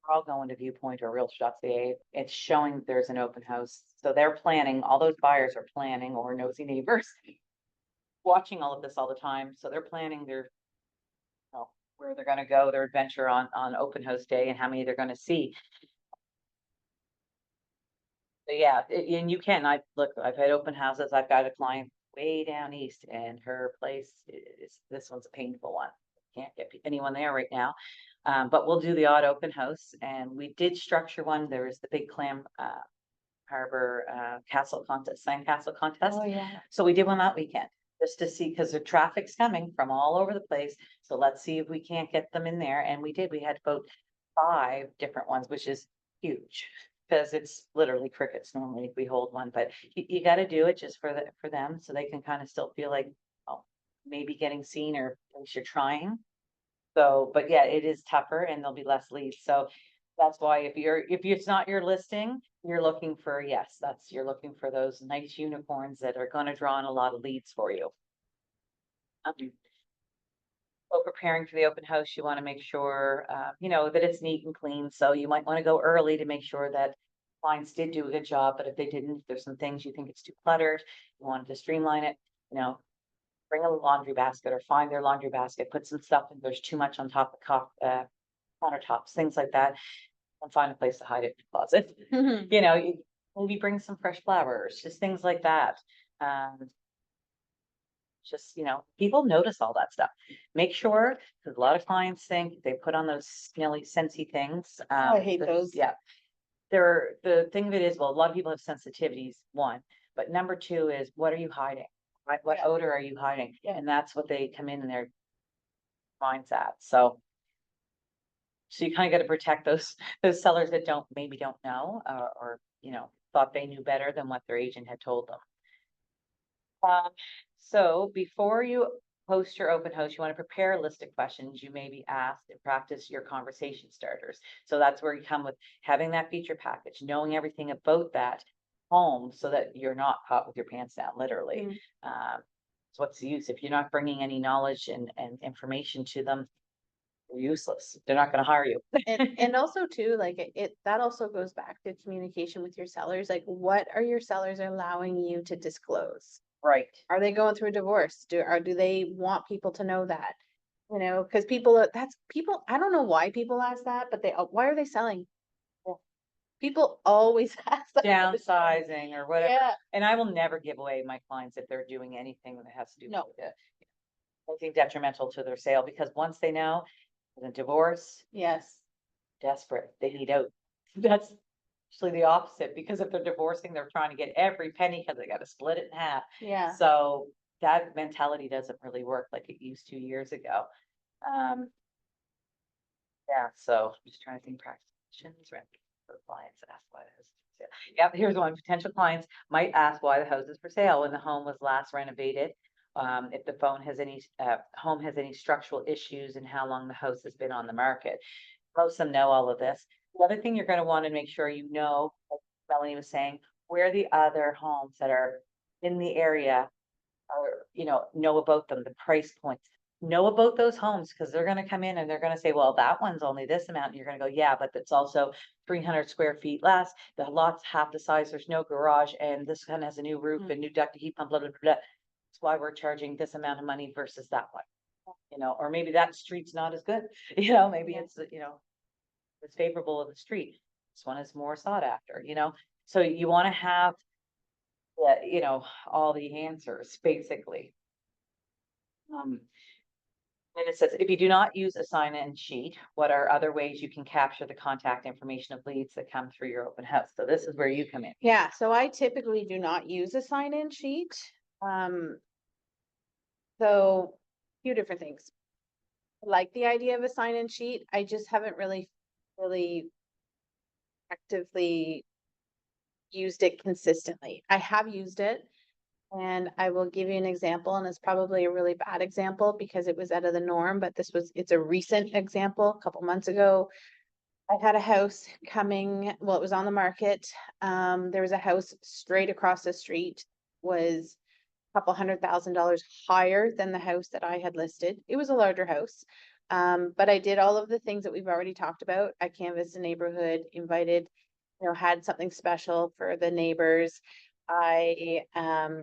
Speaker 1: I'll go into Viewpoint or Realtor.ca. It's showing there's an open house. So they're planning, all those buyers are planning, or nosy neighbors, watching all of this all the time. So they're planning their, where they're gonna go, their adventure on open house day and how many they're gonna see. But yeah, and you can, I've had open houses. I've got a client way down east and her place this one's a painful one. Can't get anyone there right now. But we'll do the odd open house and we did structure one. There was the big Clam Harbor castle contest, sandcastle contest.
Speaker 3: Oh, yeah.
Speaker 1: So we did one that weekend just to see, because the traffic's coming from all over the place. So let's see if we can't get them in there. And we did. We had about 5 different ones, which is huge because it's literally crickets normally if we hold one. But you got to do it just for them so they can kind of still feel like, oh, maybe getting seen or at least you're trying. So, but yeah, it is tougher and there'll be less leads. So that's why if it's not your listing, you're looking for, you're looking for those nice unicorns that are going to draw in a lot of leads for you. So preparing for the open house, you want to make sure, that it's neat and clean. So you might want to go early to make sure that clients did do a good job. But if they didn't, if there's some things you think it's too cluttered, you wanted to streamline it, bring a laundry basket or find their laundry basket, put some stuff in. There's too much on top of countertops, things like that. And find a place to hide it in the closet. You maybe bring some fresh flowers, just things like that. Just, people notice all that stuff. Make sure, because a lot of clients think they put on those smelly, scentsy things.
Speaker 3: I hate those.
Speaker 1: Yeah. The thing of it is, well, a lot of people have sensitivities, one, but number 2 is, what are you hiding? Right? What
Speaker 3: Yeah.
Speaker 1: odor are you hiding?
Speaker 3: Yeah.
Speaker 1: And that's what they come in their minds at. So you kind of got to protect those sellers that maybe don't know, or thought they knew better than what their agent had told them. So before you post your open house, you want to prepare a list of questions you may be asked and practice your conversation starters. So that's where you come with having that feature package, knowing everything about that home so that you're not caught with your pants down, literally. So what's the use if you're not bringing any knowledge and information to them? Useless. They're not going to hire you.
Speaker 3: And also too, like that also goes back to communication with your sellers. Like, what are your sellers allowing you to disclose?
Speaker 1: Right.
Speaker 3: Are they going through a divorce? Do they want people to know that? You know, because people, I don't know why people ask that, but why are they selling? People always ask that.
Speaker 1: Downsizing or whatever.
Speaker 3: Yeah,
Speaker 1: And I will never give away my clients if they're doing anything that has to do
Speaker 3: No.
Speaker 1: with it. Anything detrimental to their sale, because once they know the divorce,
Speaker 3: yes,
Speaker 1: desperate, they need out. That's actually the opposite, because if they're divorcing, they're trying to get every penny because they got to split it in half.
Speaker 3: yeah.
Speaker 1: So that mentality doesn't really work like it used to years ago. Yeah, so I'm just trying to think practitioners, right? For clients ask why the house is for sale. Yep, here's one. Potential clients might ask why the house is for sale when the home was last renovated. If the home has any structural issues and how long the house has been on the market. Most of them know all of this. The other thing you're gonna want to make sure you know, like Melanie was saying, where the other homes that are in the area are, know about them, the price points. Know about those homes, because they're gonna come in and they're gonna say, well, that one's only this amount. And you're gonna go, yeah, but it's also 300 square feet less. The lot's half the size, there's no garage, and this one has a new roof and new duct heat pump, blah, blah, blah. That's why we're charging this amount of money versus that one. Or maybe that street's not as good, maybe it's, it's favorable of the street. This one is more sought after, so you want to have, all the answers, basically. And it says, if you do not use a sign-in sheet, what are other ways you can capture the contact information of leads that come through your open house? So this is where you come in.
Speaker 3: Yeah, so I typically do not use a sign-in sheet. So few different things. I like the idea of a sign-in sheet. I just haven't really actively used it consistently. I have used it, and I will give you an example, and it's probably a really bad example because it was out of the norm, but it's a recent example. A couple months ago, I had a house coming, well, it was on the market. There was a house straight across the street, was a couple $100,000 higher than the house that I had listed. It was a larger house. But I did all of the things that we've already talked about. I canvassed the neighborhood, invited, had something special for the neighbors. I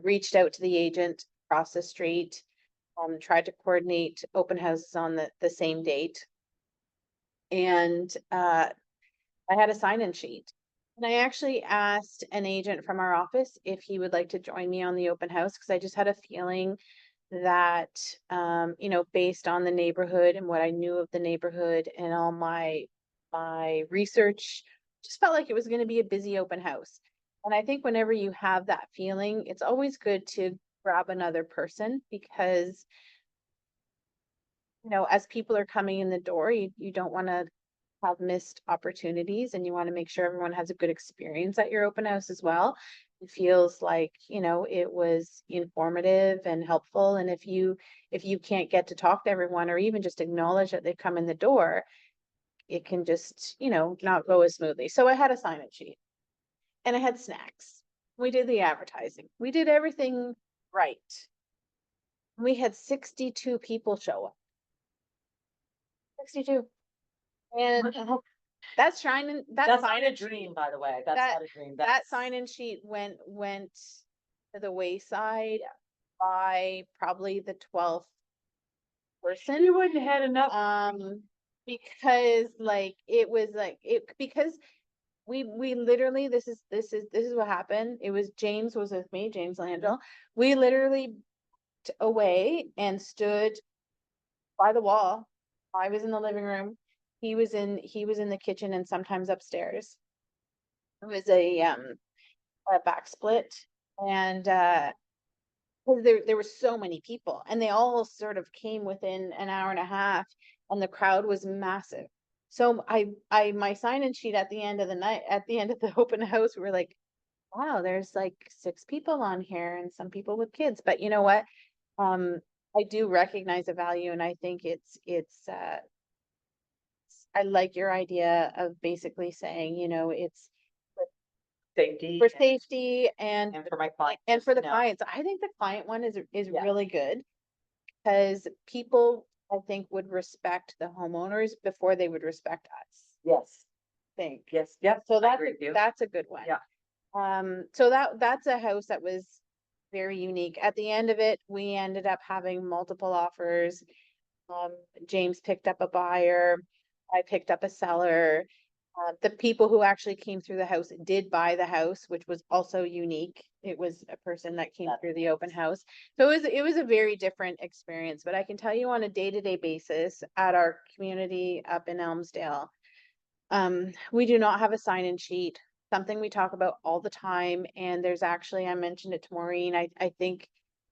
Speaker 3: reached out to the agent across the street, tried to coordinate open houses on the same date. And I had a sign-in sheet. And I actually asked an agent from our office if he would like to join me on the open house, because I just had a feeling that, based on the neighborhood and what I knew of the neighborhood and all my research, just felt like it was going to be a busy open house. And I think whenever you have that feeling, it's always good to grab another person, because, as people are coming in the door, you don't want to have missed opportunities, and you want to make sure everyone has a good experience at your open house as well. It feels like, it was informative and helpful. And if you can't get to talk to everyone, or even just acknowledge that they've come in the door, it can just, not go as smoothly. So I had a sign-in sheet, and I had snacks. We did the advertising. We did everything right. We had 62 people show up. 62. And that's sign-in,
Speaker 1: That's not a
Speaker 3: sign-in
Speaker 1: dream,
Speaker 3: sheet,
Speaker 1: by the way. That's
Speaker 3: that-
Speaker 1: not a dream.
Speaker 3: that
Speaker 1: That's
Speaker 3: sign-in sheet went to the wayside by probably the 12th person.
Speaker 1: You wouldn't have had enough.
Speaker 3: Because it was because we literally, this is what happened. It was James was with me, James Landell. We literally away and stood by the wall. I was in the living room. He was in the kitchen and sometimes upstairs. It was a back split, and there were so many people, and they all sort of came within an hour and a half, and the crowd was massive. So my sign-in sheet at the end of the night, at the end of the open house, we were like, wow, there's like 6 people on here and some people with kids. But you know what? I do recognize the value, and I think I like your idea of basically saying, it's
Speaker 1: Safety.
Speaker 3: for safety and
Speaker 1: And for my client.
Speaker 3: and for the
Speaker 1: No.
Speaker 3: clients. I think the client one is
Speaker 1: Yeah.
Speaker 3: really good, because people, I think, would respect the homeowners before they would respect us.
Speaker 1: Yes,
Speaker 3: I think.
Speaker 1: yes, yep.
Speaker 3: So
Speaker 1: I agree with you.
Speaker 3: that's a good one.
Speaker 1: Yeah.
Speaker 3: So that's a house that was very unique. At the end of it, we ended up having multiple offers. James picked up a buyer. I picked up a seller. The people who actually came through the house did buy the house, which was also unique. It was a person that came through the open house. So it was a very different experience, but I can tell you on a day-to-day basis at our community up in Elmsdale, we do not have a sign-in sheet, something we talk about all the time. And there's actually, I mentioned it to Maureen, I think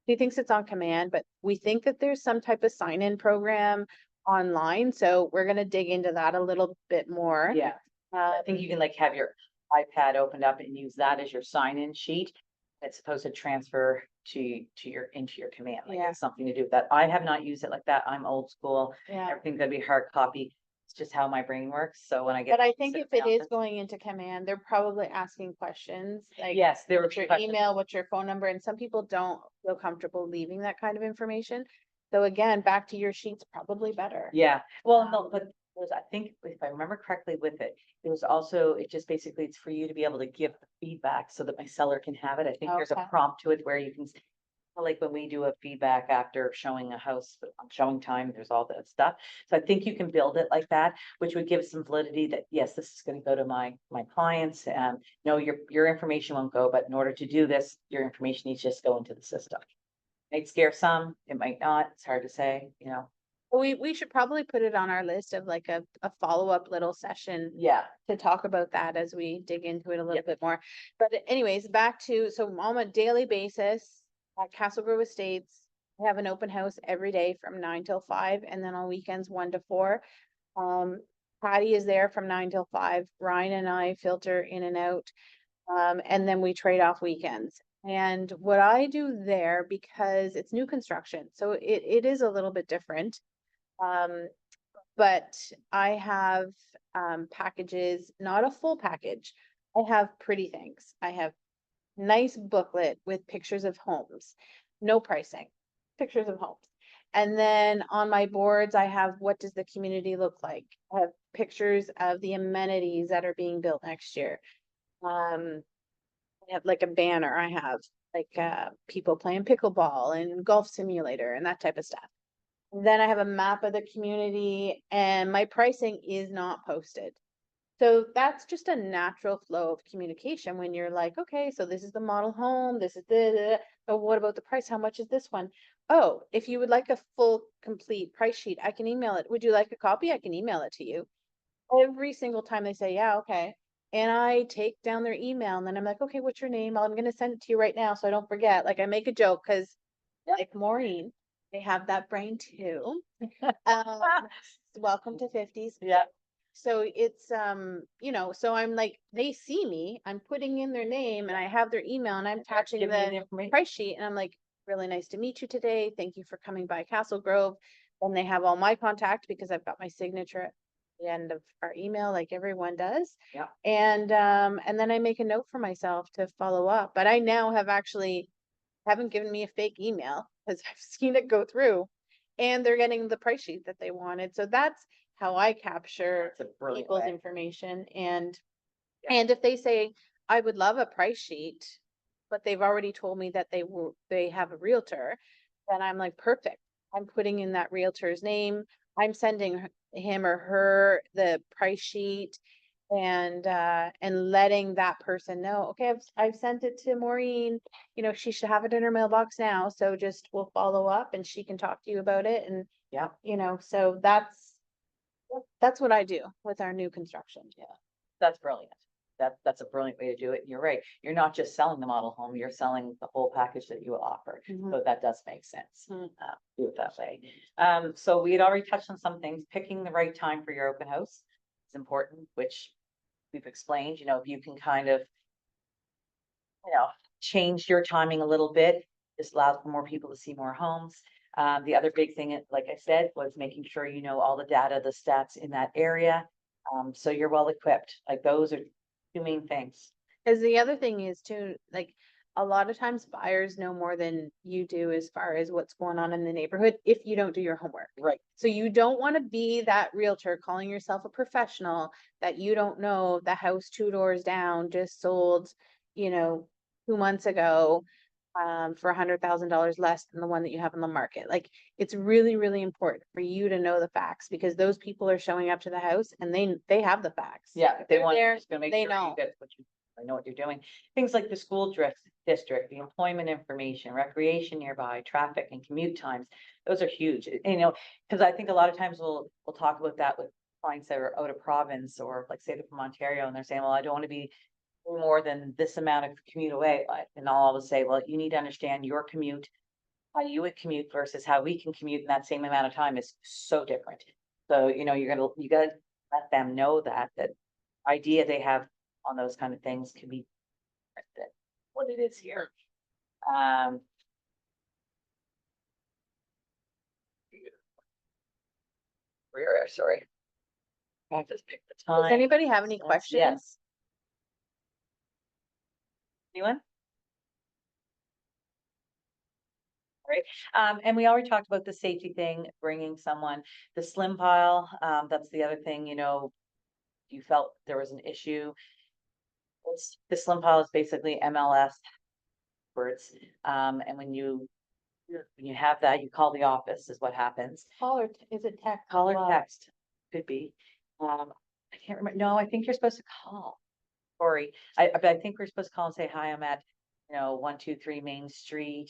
Speaker 3: she thinks it's on command, but we think that there's some type of sign-in program online. So we're gonna dig into that a little bit more.
Speaker 1: Yeah, I think you can like have your iPad opened up and use that as your sign-in sheet. It's supposed to transfer to into your command, like
Speaker 3: Yeah.
Speaker 1: it's something to do with that. I have not used it like that. I'm old school.
Speaker 3: Yeah.
Speaker 1: Everything's gonna be hard copy. It's just how my brain works. So when I get.
Speaker 3: But I
Speaker 1: to
Speaker 3: think
Speaker 1: sit
Speaker 3: if it
Speaker 1: around
Speaker 3: is
Speaker 1: this-
Speaker 3: going into command, they're probably asking questions like,
Speaker 1: Yes, there were
Speaker 3: what's your
Speaker 1: questions.
Speaker 3: email, what's your phone number? And some people don't feel comfortable leaving that kind of information. So again, back to your sheets, probably better.
Speaker 1: Yeah, well, no, but I think if I remember correctly with it, it was also, it just basically, it's for you to be able to give the feedback so that my seller can have it. I think there's a
Speaker 3: Okay.
Speaker 1: prompt to it where you can, like when we do a feedback after showing a house, but on showing time, there's all that stuff. So I think you can build it like that, which would give some validity that, yes, this is gonna go to my clients, and no, your information won't go, but in order to do this, your information needs to just go into the system. Might scare some, it might not, it's hard to say, you know.
Speaker 3: We should probably put it on our list of like a follow-up little session
Speaker 1: Yeah,
Speaker 3: to talk about that as we dig into it a little
Speaker 1: Yep.
Speaker 3: bit more. But anyways, back to, so on a daily basis at Castle Grove Estates, we have an open house every day from 9 till 5, and then on weekends 1 to 4. Patty is there from 9 till 5. Ryan and I filter in and out. And then we trade off weekends. And what I do there, because it's new construction, so it is a little bit different. But I have packages, not a full package. I have pretty things. I have nice booklet with pictures of homes, no pricing, pictures of homes. And then on my boards, I have what does the community look like? I have pictures of the amenities that are being built next year. I have like a banner. I have like people playing pickleball and golf simulator and that type of stuff. Then I have a map of the community, and my pricing is not posted. So that's just a natural flow of communication when you're like, okay, so this is the model home, this is but what about the price? How much is this one? Oh, if you would like a full complete price sheet, I can email it. Would you like a copy? I can email it to you. Every single time they say, yeah, okay. And I take down their email and then I'm like, okay, what's your name? I'm gonna send it to you right now so I don't forget. Like I make a joke because like Maureen, they have that brain too. Welcome to 50s.
Speaker 1: yeah,
Speaker 3: So it's, you know, so I'm like, they see me, I'm putting in their name and I have their email and I'm attaching
Speaker 1: give me the
Speaker 3: the
Speaker 1: information.
Speaker 3: price sheet and I'm like, really nice to meet you today. Thank you for coming by Castle Grove. Then they have all my contact because I've got my signature at the end of our email, like everyone does.
Speaker 1: Yeah.
Speaker 3: And then I make a note for myself to follow up, but I now have actually haven't given me a fake email because I've seen it go through and they're getting the price sheet that they wanted. So that's how I capture
Speaker 1: That's a brilliant
Speaker 3: people's
Speaker 1: way.
Speaker 3: information. And if they say, I would love a price sheet, but they've already told me that they have a realtor, then I'm like, perfect. I'm putting in that realtor's name. I'm sending him or her the price sheet and letting that person know, okay, I've sent it to Maureen, you know, she should have it in her mailbox now. So just we'll follow up and she can talk to you about it. And,
Speaker 1: Yeah.
Speaker 3: you know, so that's what I do with our new construction. Yeah.
Speaker 1: That's brilliant. That's a brilliant way to do it. You're right. You're not just selling the model home, you're selling the whole package that you offer.
Speaker 3: Mhm.
Speaker 1: So that does make sense.
Speaker 3: Mm.
Speaker 1: Do it that way. So we had already touched on some things. Picking the right time for your open house is important, which we've explained. You know, if you can kind of, you know, change your timing a little bit, just allows for more people to see more homes. The other big thing, like I said, was making sure you know all the data, the stats in that area. So you're well equipped. Like those are two main things.
Speaker 3: Cause the other thing is too, like, a lot of times buyers know more than you do as far as what's going on in the neighborhood if you don't do your homework.
Speaker 1: Right.
Speaker 3: So you don't want to be that realtor calling yourself a professional that you don't know the house 2 doors down just sold, you know, 2 months ago. for $100,000 less than the one that you have on the market. Like, it's really, really important for you to know the facts because those people are showing up to the house and they have the facts.
Speaker 1: Yeah, if they
Speaker 3: They're
Speaker 1: want,
Speaker 3: there,
Speaker 1: just gonna make
Speaker 3: they
Speaker 1: sure
Speaker 3: know.
Speaker 1: you get what you, I know what you're doing. Things like the school district, the employment information, recreation nearby, traffic and commute times. Those are huge, you know, because I think a lot of times we'll talk about that with clients that are out of province or like say they're from Ontario and they're saying, well, I don't want to be more than this amount of commute away. And I'll always say, well, you need to understand your commute, how you would commute versus how we can commute in that same amount of time is so different. So, you know, you gotta let them know that idea they have on those kind of things can be different than what it is here. Sorry. I have to pick the time.
Speaker 3: Does anybody have any questions?
Speaker 1: Yes. Anyone? Great. And we already talked about the safety thing, bringing someone, the slim pile, that's the other thing, you know, you felt there was an issue. The slim pile is basically MLS words. And when you have that, you call the office is what happens.
Speaker 3: Call or is it text?
Speaker 1: Call or
Speaker 3: Well,
Speaker 1: text, could be. I can't remember. No, I think you're supposed to call. Sorry, but I think we're supposed to call and say, hi, I'm at, 123 Main Street.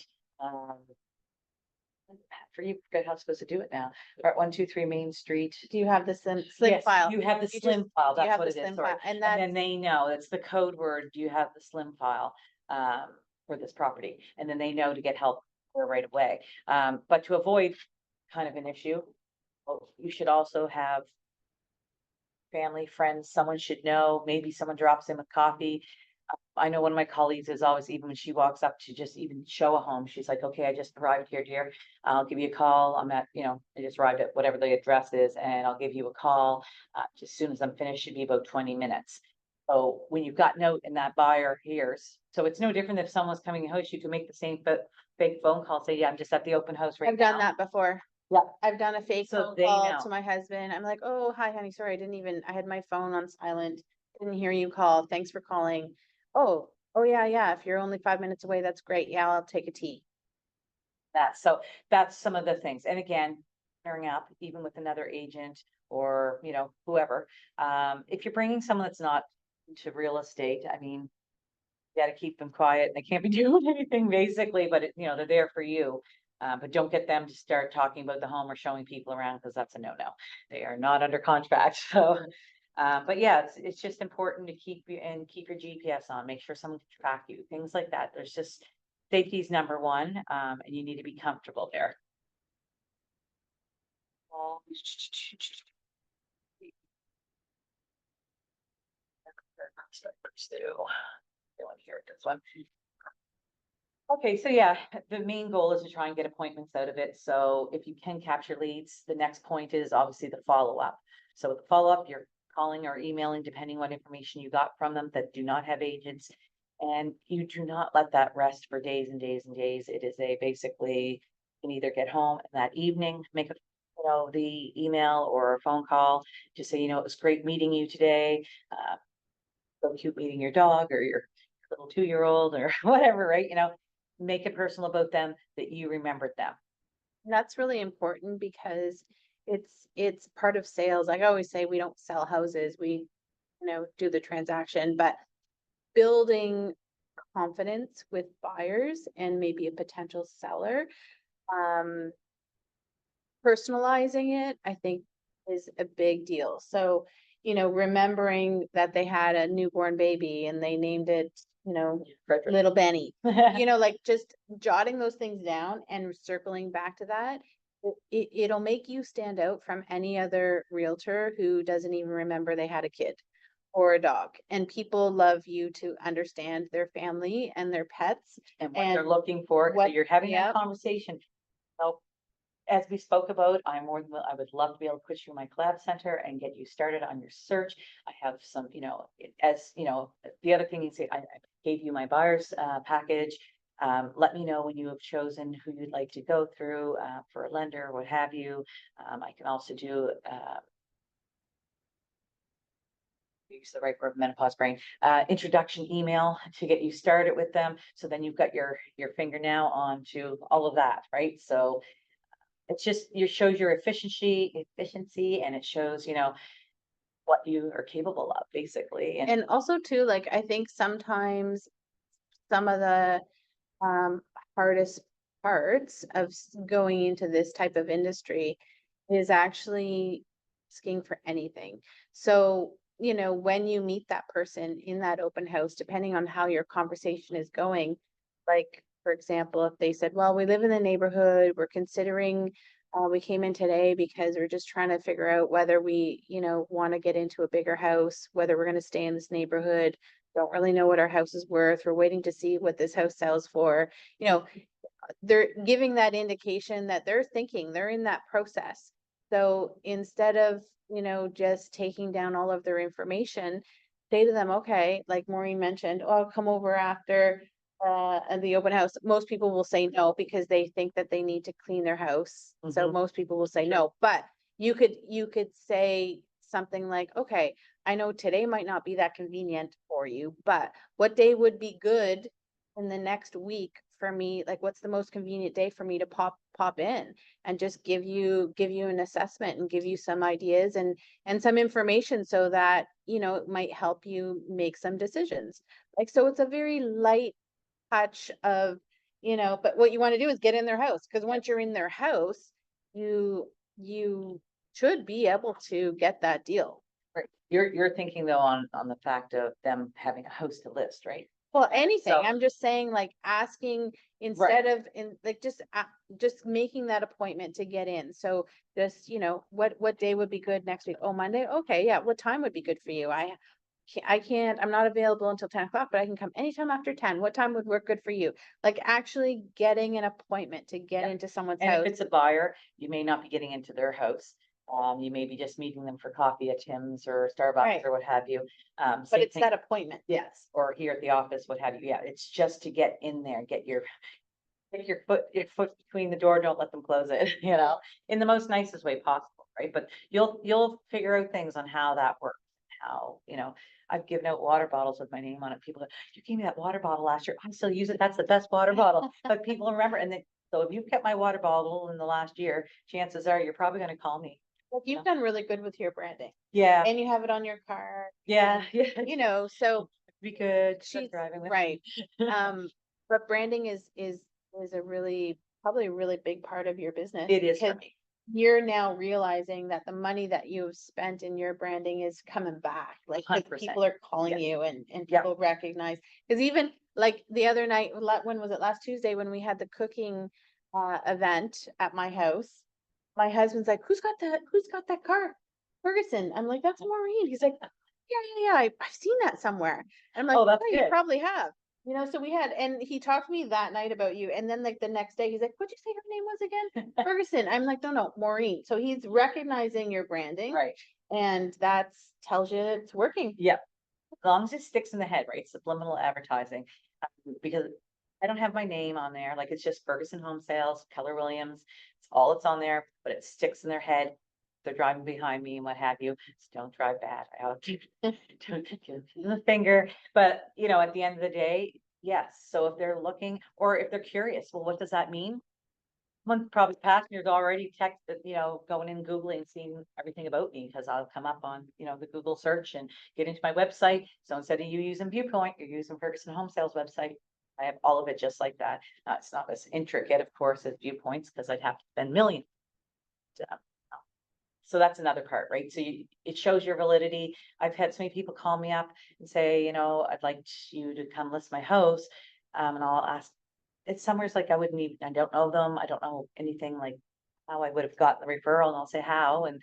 Speaker 1: You forget how I'm supposed to do it now. We're at 123 Main Street.
Speaker 3: Do you have the slim
Speaker 1: Yes,
Speaker 3: file?
Speaker 1: you have the
Speaker 3: You just-
Speaker 1: slim file.
Speaker 3: Do you
Speaker 1: That's
Speaker 3: have
Speaker 1: what
Speaker 3: the
Speaker 1: it is.
Speaker 3: slim
Speaker 1: Sorry.
Speaker 3: file? And
Speaker 1: And
Speaker 3: that's,
Speaker 1: then they know, it's the code word, do you have the slim file, for this property? And then they know to get help right away. But to avoid kind of an issue, you should also have family, friends, someone should know, maybe someone drops in with coffee. I know one of my colleagues is always, even when she walks up to just even show a home, she's like, okay, I just arrived here, dear. I'll give you a call. I'm at, I just arrived at whatever the address is and I'll give you a call. Just as soon as I'm finished, should be about 20 minutes. So when you've got note and that buyer hears, so it's no different if someone's coming to host, you can make the same fake phone call, say, yeah, I'm just at the open house right now.
Speaker 3: I've done that before.
Speaker 1: Yeah.
Speaker 3: I've done a fake
Speaker 1: So
Speaker 3: phone
Speaker 1: they
Speaker 3: call
Speaker 1: know.
Speaker 3: to my husband. I'm like, oh, hi, honey. Sorry, I had my phone on silent. Didn't hear you call. Thanks for calling. Oh, yeah. If you're only 5 minutes away, that's great. Yeah, I'll take a tea.
Speaker 1: So that's some of the things. And again, pairing up even with another agent or, whoever. If you're bringing someone that's not into real estate, I mean, you gotta keep them quiet. They can't be doing anything basically, but they're there for you. But don't get them to start talking about the home or showing people around because that's a no-no. They are not under contract. So, but yeah, it's just important to keep your GPS on, make sure someone can track you, things like that. There's just safety is number one, and you need to be comfortable there. This one. Okay, so yeah, the main goal is to try and get appointments out of it. So if you can capture leads, the next point is obviously the follow-up. So with the follow-up, you're calling or emailing, depending what information you got from them that do not have agents. And you do not let that rest for days and days and days. It is basically, you can either get home that evening, make the email or a phone call, just say, it was great meeting you today. So cute meeting your dog or your little 2-year-old or whatever, right? Make it personal about them that you remembered them.
Speaker 3: And that's really important because it's part of sales. Like I always say, we don't sell houses. We, do the transaction, but building confidence with buyers and maybe a potential seller, personalizing it, I think is a big deal. So, remembering that they had a newborn baby and they named it,
Speaker 1: Frederick.
Speaker 3: Little Benny, like just jotting those things down and circling back to that. It'll make you stand out from any other realtor who doesn't even remember they had a kid or a dog. And people love you to understand their family and their pets.
Speaker 1: And what they're looking for. So you're having that conversation. So as we spoke about, I would love to be able to put you in my collab center and get you started on your search. I have some, the other thing you say, I gave you my buyer's package. Let me know when you have chosen who you'd like to go through for a lender, what have you. I can also do use the right word, menopause brain, introduction email to get you started with them. So then you've got your finger now onto all of that, right? So it's just, you shows your efficiency, and it shows, what you are capable of, basically.
Speaker 3: And also too, like, I think sometimes some of the hardest parts of going into this type of industry is actually asking for anything. So, when you meet that person in that open house, depending on how your conversation is going, like, for example, if they said, well, we live in the neighborhood, we're considering, we came in today because we're just trying to figure out whether we, want to get into a bigger house, whether we're going to stay in this neighborhood, don't really know what our house is worth. We're waiting to see what this house sells for. They're giving that indication that they're thinking, they're in that process. So instead of, just taking down all of their information, say to them, okay, like Maureen mentioned, oh, I'll come over after the open house. Most people will say no because they think that they need to clean their house. So
Speaker 1: Mhm.
Speaker 3: most people will say no, but you could say something like, okay, I know today might not be that convenient for you, but what day would be good in the next week for me? Like, what's the most convenient day for me to pop in and just give you an assessment and give you some ideas and some information so that, it might help you make some decisions. Like, so it's a very light touch of, but what you want to do is get in their house, because once you're in their house, you should be able to get that deal.
Speaker 1: Right. You're thinking though on the fact of them having a house to list, right?
Speaker 3: Well, anything,
Speaker 1: So-
Speaker 3: I'm just saying, like, asking instead of like just making that appointment to get in. So just, what day would be good next week? Oh, Monday. Okay. Yeah. What time would be good for you? I'm not available until 10 o'clock, but I can come anytime after 10. What time would work good for you? Like, actually getting an appointment to get
Speaker 1: Yep.
Speaker 3: into someone's
Speaker 1: And
Speaker 3: house.
Speaker 1: if it's a buyer, you may not be getting into their house. You may be just meeting them for coffee at Tim's or Starbucks
Speaker 3: Right.
Speaker 1: or what have you.
Speaker 3: But
Speaker 1: Same
Speaker 3: it's
Speaker 1: thing-
Speaker 3: that appointment.
Speaker 1: Yes, or here at the office, what have you. Yeah, it's just to get in there, get your foot between the door, don't let them close it, in the most nicest way possible, right? But you'll figure out things on how that works, how, I've given out water bottles with my name on it. People go, you gave me that water bottle last year. I still use it. That's the best water bottle. But people remember, and then, so if you've kept my water bottle in the last year, chances are you're probably gonna call me.
Speaker 3: Like, you've done really good with your branding,
Speaker 1: Yeah,
Speaker 3: and you have it on your car,
Speaker 1: yeah,
Speaker 3: so
Speaker 1: Be good.
Speaker 3: she's
Speaker 1: driving with
Speaker 3: right.
Speaker 1: me.
Speaker 3: But branding is a really, probably a really big part of your business.
Speaker 1: It is for
Speaker 3: because
Speaker 1: me.
Speaker 3: you're now realizing that the money that you've spent in your branding is coming back. Like, 'cause
Speaker 1: 100%.
Speaker 3: people are calling
Speaker 1: Yeah.
Speaker 3: you and
Speaker 1: Yeah.
Speaker 3: people recognize. Because even like the other night, when was it? Last Tuesday, when we had the cooking event at my house, my husband's like, who's got that car? Ferguson. I'm like, that's Maureen. He's like, yeah, I've seen that somewhere. And I'm like,
Speaker 1: Oh, that's
Speaker 3: "Yeah, you
Speaker 1: good.
Speaker 3: probably have." So and he talked to me that night about you. And then like the next day, he's like, what'd you say her name was again? Ferguson. I'm like, no, Maureen. So he's recognizing your branding,
Speaker 1: Right.
Speaker 3: and tells you it's working.
Speaker 1: Yep. As long as it sticks in the head, right? Subliminal advertising. Because I don't have my name on there. Like, it's just Ferguson Home Sales, Keller Williams. It's all it's on there, but it sticks in their head. They're driving behind me and what have you. Just don't drive bad. I'll keep don't give the finger. But at the end of the day, yes. So if they're looking, or if they're curious, well, what does that mean? One probably passengers already checked that, going in Googling, seeing everything about me, because I'll come up on, the Google search and get into my website. So instead of you using Viewpoint, you're using Ferguson Home Sales website. I have all of it just like that. It's not as intricate, of course, as Viewpoints, because I'd have to spend millions. So that's another part, right? So it shows your validity. I've had so many people call me up and say, I'd like you to come list my house. And I'll ask, it's somewhere's like I don't know them. I don't know anything like how I would have gotten the referral. And I'll say, how? And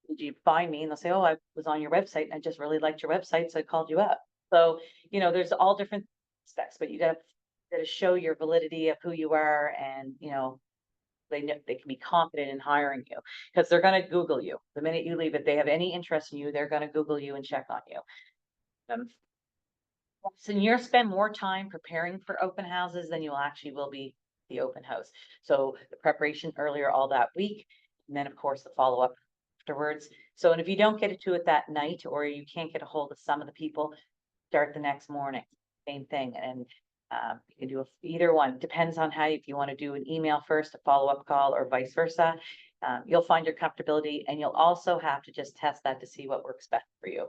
Speaker 1: did you find me? And they'll say, oh, I was on your website and I just really liked your website. So I called you up. So, there's all different specs, but you gotta show your validity of who you are, and, they know they can be confident in hiring you, because they're going to Google you. The minute you leave, if they have any interest in you, they're going to Google you and check on you. So you'll spend more time preparing for open houses than you'll actually will be the open house. So the preparation earlier all that week, and then of course the follow-up afterwards. So, and if you don't get it to it that night, or you can't get a hold of some of the people, start the next morning, same thing, and you can do either one, depends on how, if you want to do an email first, a follow-up call, or vice versa. You'll find your comfortability, and you'll also have to just test that to see what works best for you.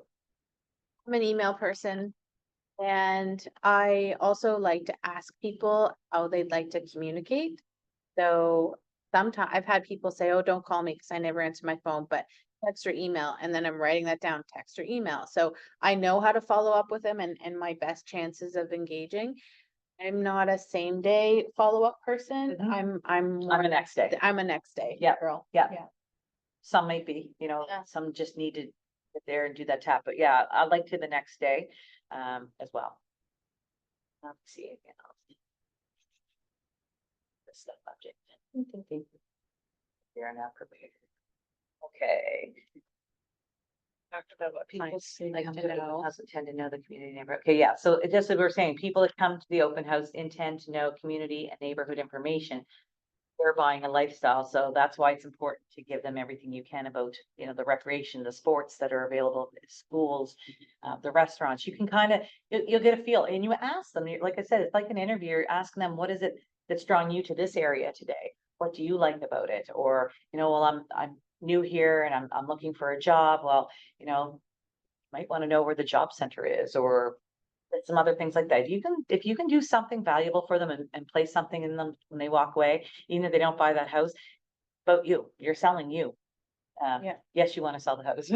Speaker 3: I'm an email person. And I also like to ask people how they'd like to communicate. So sometimes I've had people say, oh, don't call me because I never answer my phone, but text or email. And then I'm writing that down, text or email. So I know how to follow up with them and my best chances of engaging. I'm not a same day follow-up person.
Speaker 1: Mhm.
Speaker 3: I'm more
Speaker 1: I'm a next day.
Speaker 3: I'm a next day
Speaker 1: Yeah,
Speaker 3: girl.
Speaker 1: yeah.
Speaker 3: Yeah.
Speaker 1: Some might be,
Speaker 3: Yeah.
Speaker 1: some just need to get there and do that tap, but yeah, I'd like to the next day, as well. Let's see again. The stuff object. You're not prepared. Okay. Talked about what people like to know. Doesn't tend to know the community neighborhood. Okay, yeah, so it just, as we're saying, people that come to the open house intend to know community and neighborhood information. They're buying a lifestyle, so that's why it's important to give them everything you can about, the recreation, the sports that are available, the schools, the restaurants. You can kind of, you'll get a feel, and you ask them, like I said, it's like an interview, you're asking them, what is it that's drawing you to this area today? What do you like about it? Or, well, I'm new here and I'm looking for a job. Well, might want to know where the job center is, or some other things like that. If you can do something valuable for them and place something in them when they walk away, even if they don't buy that house, but you're selling you.
Speaker 3: Yeah.
Speaker 1: Yes, you want to sell the house,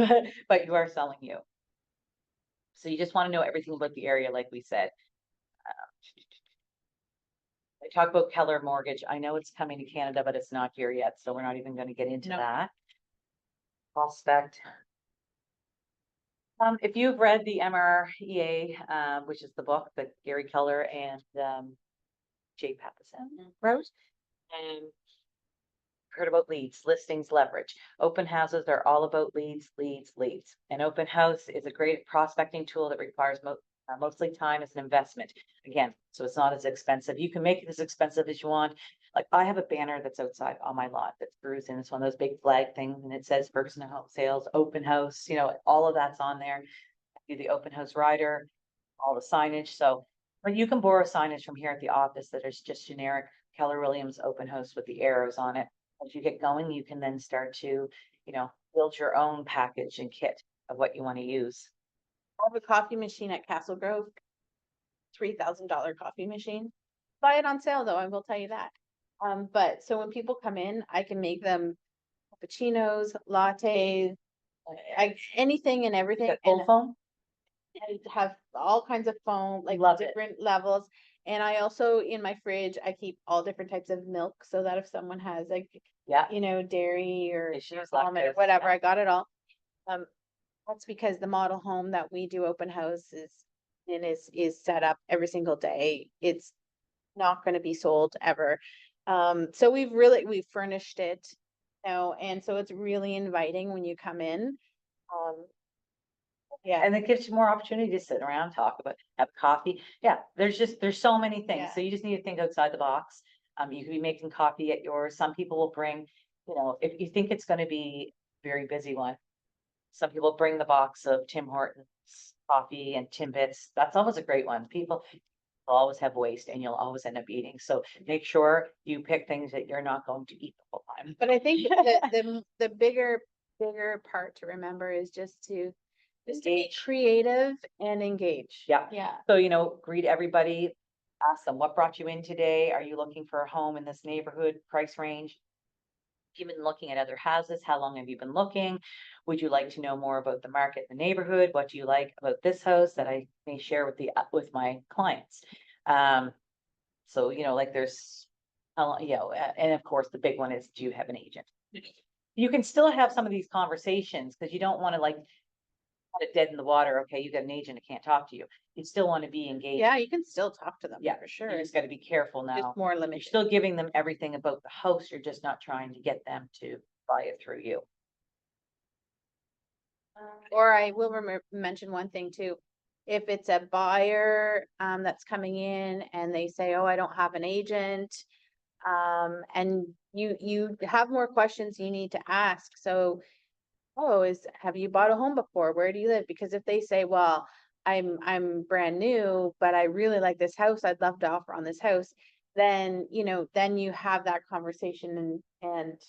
Speaker 1: but you are selling you. So you just want to know everything about the area, like we said. I talk about Keller Mortgage. I know it's coming to Canada, but it's not here yet, so we're not even going to get into
Speaker 3: No.
Speaker 1: that. Prospect. If you've read the MREA, which is the book that Gary Keller and Jay Papasan wrote, and heard about leads, listings, leverage. Open houses are all about leads, leads, leads. An open house is a great prospecting tool that requires mostly time as an investment. Again, so it's not as expensive. You can make it as expensive as you want. Like I have a banner that's outside on my lot that's bruised, and it's one of those big flag things, and it says Ferguson Home Sales, open house, all of that's on there. I do the open house rider, all the signage. So, but you can borrow signage from here at the office that is just generic Keller Williams open house with the arrows on it. As you get going, you can then start to, build your own package and kit of what you want to use.
Speaker 3: I have a coffee machine at Castle Grove, $3,000 coffee machine. Buy it on sale though, I will tell you that. But so when people come in, I can make them cappuccinos, lattes, anything and everything.
Speaker 1: Got full
Speaker 3: And
Speaker 1: foam?
Speaker 3: I have all kinds of foam, like
Speaker 1: Love it.
Speaker 3: different levels. And I also, in my fridge, I keep all different types of milk so that if someone has like,
Speaker 1: Yeah.
Speaker 3: dairy or
Speaker 1: Issues,
Speaker 3: almond or
Speaker 1: lactose,
Speaker 3: whatever,
Speaker 1: yeah.
Speaker 3: I got it all. That's because the model home that we do open houses in is set up every single day. It's not going to be sold ever. So we've furnished it, and so it's really inviting when you come in. Yeah.
Speaker 1: And it gives you more opportunity to sit around, talk about, have coffee. Yeah, there's so many things.
Speaker 3: Yeah.
Speaker 1: So you just need to think outside the box. You could be making coffee at yours. Some people will bring, if you think it's going to be a very busy one, some people bring the box of Tim Hortons coffee and Timbits. That's always a great one. People will always have waste and you'll always end up eating. So make sure you pick things that you're not going to eat the whole time.
Speaker 3: But I think the bigger part to remember is just to be
Speaker 1: Engage.
Speaker 3: creative and engage.
Speaker 1: Yeah.
Speaker 3: Yeah.
Speaker 1: So, greet everybody, ask them, what brought you in today? Are you looking for a home in this neighborhood, price range? Have you been looking at other houses? How long have you been looking? Would you like to know more about the market, the neighborhood? What do you like about this house that I may share with my clients? So, like there's, and of course, the big one is, do you have an agent? You can still have some of these conversations because you don't want to put it dead in the water. Okay, you got an agent, I can't talk to you. You still want to be engaged.
Speaker 3: Yeah, you can still talk to them.
Speaker 1: Yeah,
Speaker 3: for sure.
Speaker 1: You just got to be careful now.
Speaker 3: Just more
Speaker 1: You're
Speaker 3: limited.
Speaker 1: still giving them everything about the house. You're just not trying to get them to buy it through you.
Speaker 3: Or I will mention one thing too. If it's a buyer that's coming in and they say, oh, I don't have an agent, and you have more questions you need to ask. So oh, have you bought a home before? Where do you live? Because if they say, well, I'm brand new, but I really like this house, I'd love to offer on this house, then, then you have that conversation and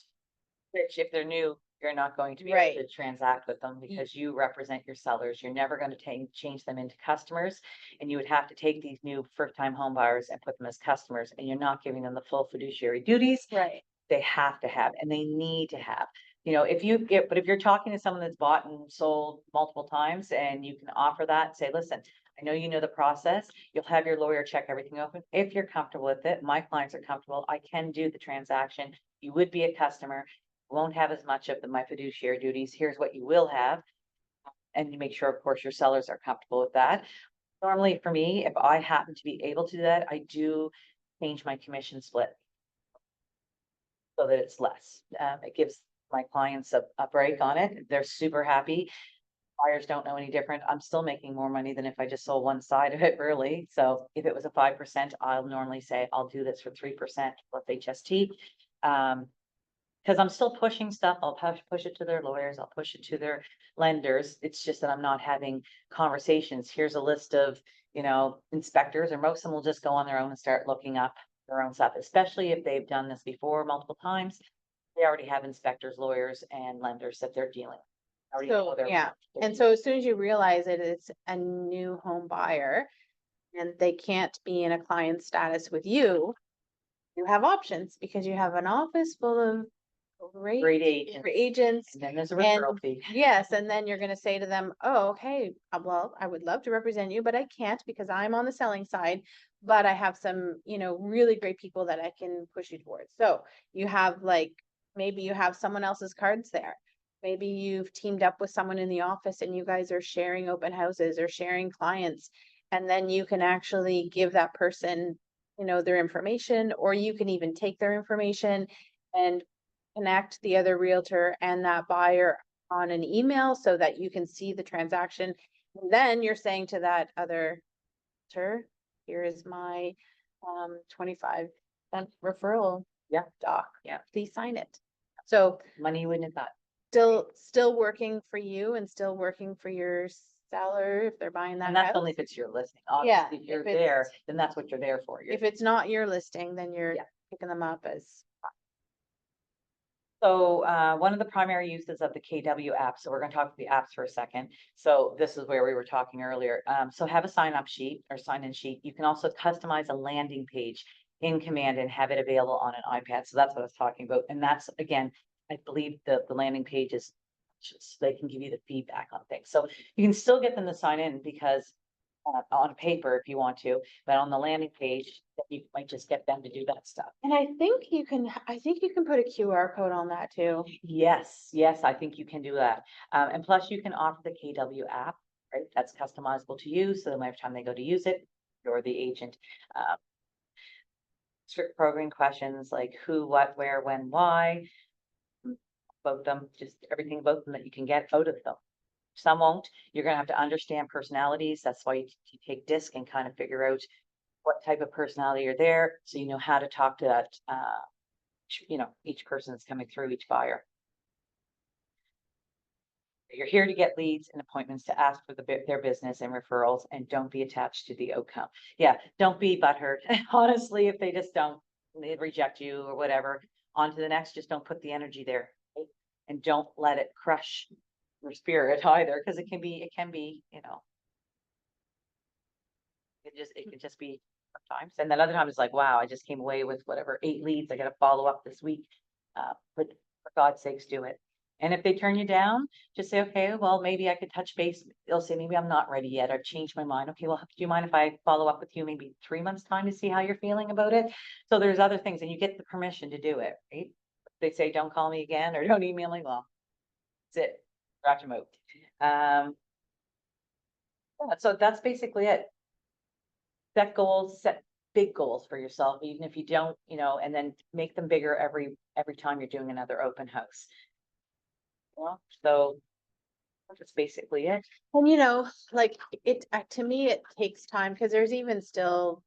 Speaker 1: Which if they're new, you're not going to be
Speaker 3: Right.
Speaker 1: able to transact with them because you represent your sellers. You're never going to change them into customers. And you would have to take these new first-time home buyers and put them as customers, and you're not giving them the full fiduciary duties
Speaker 3: right.
Speaker 1: they have to have and they need to have. But if you're talking to someone that's bought and sold multiple times and you can offer that, say, listen, I know you know the process. You'll have your lawyer check everything open. If you're comfortable with it, my clients are comfortable, I can do the transaction. You would be a customer, won't have as much of my fiduciary duties. Here's what you will have. And you make sure, of course, your sellers are comfortable with that. Normally for me, if I happen to be able to do that, I do change my commission split so that it's less. It gives my clients a break on it. They're super happy. Buyers don't know any different. I'm still making more money than if I just sold one side of it really. So if it was a 5%, I'll normally say I'll do this for 3% plus HST. Because I'm still pushing stuff. I'll push it to their lawyers. I'll push it to their lenders. It's just that I'm not having conversations. Here's a list of, inspectors, or most of them will just go on their own and start looking up their own stuff, especially if they've done this before multiple times. They already have inspectors, lawyers, and lenders that they're dealing with. Already know
Speaker 3: So,
Speaker 1: their-
Speaker 3: yeah. And so as soon as you realize it, it's a new home buyer and they can't be in a client status with you, you have options because you have an office full of
Speaker 1: Great agents.
Speaker 3: agents.
Speaker 1: And then there's a referral
Speaker 3: And
Speaker 1: fee.
Speaker 3: yes, and then you're gonna say to them, oh, okay, well, I would love to represent you, but I can't because I'm on the selling side. But I have some, really great people that I can push you towards. So you have maybe you have someone else's cards there. Maybe you've teamed up with someone in the office and you guys are sharing open houses or sharing clients. And then you can actually give that person, their information, or you can even take their information and connect the other realtor and that buyer on an email so that you can see the transaction. And then you're saying to that other realtor, here is my 25-cent referral
Speaker 1: Yeah.
Speaker 3: doc.
Speaker 1: Yeah.
Speaker 3: Please sign it. So
Speaker 1: Money you wouldn't have thought.
Speaker 3: still working for you and still working for your seller if they're buying that
Speaker 1: And that's
Speaker 3: house.
Speaker 1: only if it's your listing.
Speaker 3: Yeah,
Speaker 1: Obviously, if you're
Speaker 3: if it's-
Speaker 1: there, then that's what you're there for.
Speaker 3: If it's not your listing, then you're
Speaker 1: Yeah.
Speaker 3: picking them up as.
Speaker 1: So one of the primary uses of the KW app, so we're going to talk about the apps for a second. So this is where we were talking earlier. So have a sign-up sheet or sign-in sheet. You can also customize a landing page in Command and have it available on an iPad. So that's what I was talking about. And that's, again, I believe the landing page is just, they can give you the feedback on things. So you can still get them to sign in because on paper if you want to, but on the landing page, you might just get them to do that stuff.
Speaker 3: And I think you can put a QR code on that too.
Speaker 1: Yes, I think you can do that. And plus you can offer the KW app, right? That's customizable to you. So every time they go to use it, you're the agent. Strict programming questions like who, what, where, when, why. About them, just everything about them that you can get out of them. Some won't. You're going to have to understand personalities. That's why you take DISC and kind of figure out what type of personality you're there. So you know how to talk to that, each person that's coming through, each buyer. You're here to get leads and appointments to ask for their business and referrals, and don't be attached to the outcome. Yeah, don't be butthurt. Honestly, if they just don't, they reject you or whatever, on to the next, just don't put the energy there. Right? And don't let it crush your spirit either, because it can be, it could just be sometimes. And then other times it's like, wow, I just came away with whatever 8 leads. I got to follow up this week. But for God's sakes, do it. And if they turn you down, just say, okay, well, maybe I could touch base. They'll say, maybe I'm not ready yet. I've changed my mind. Okay, well, do you mind if I follow up with you maybe 3 months time to see how you're feeling about it? So there's other things, and you get the permission to do it, right? They say, don't call me again or don't email me. Well, that's it. Rock them out. Yeah, so that's basically it. Set goals, set big goals for yourself, even if you don't, and then make them bigger every time you're doing another open house. Well, so that's basically it.
Speaker 3: And to me, it takes time because there's even still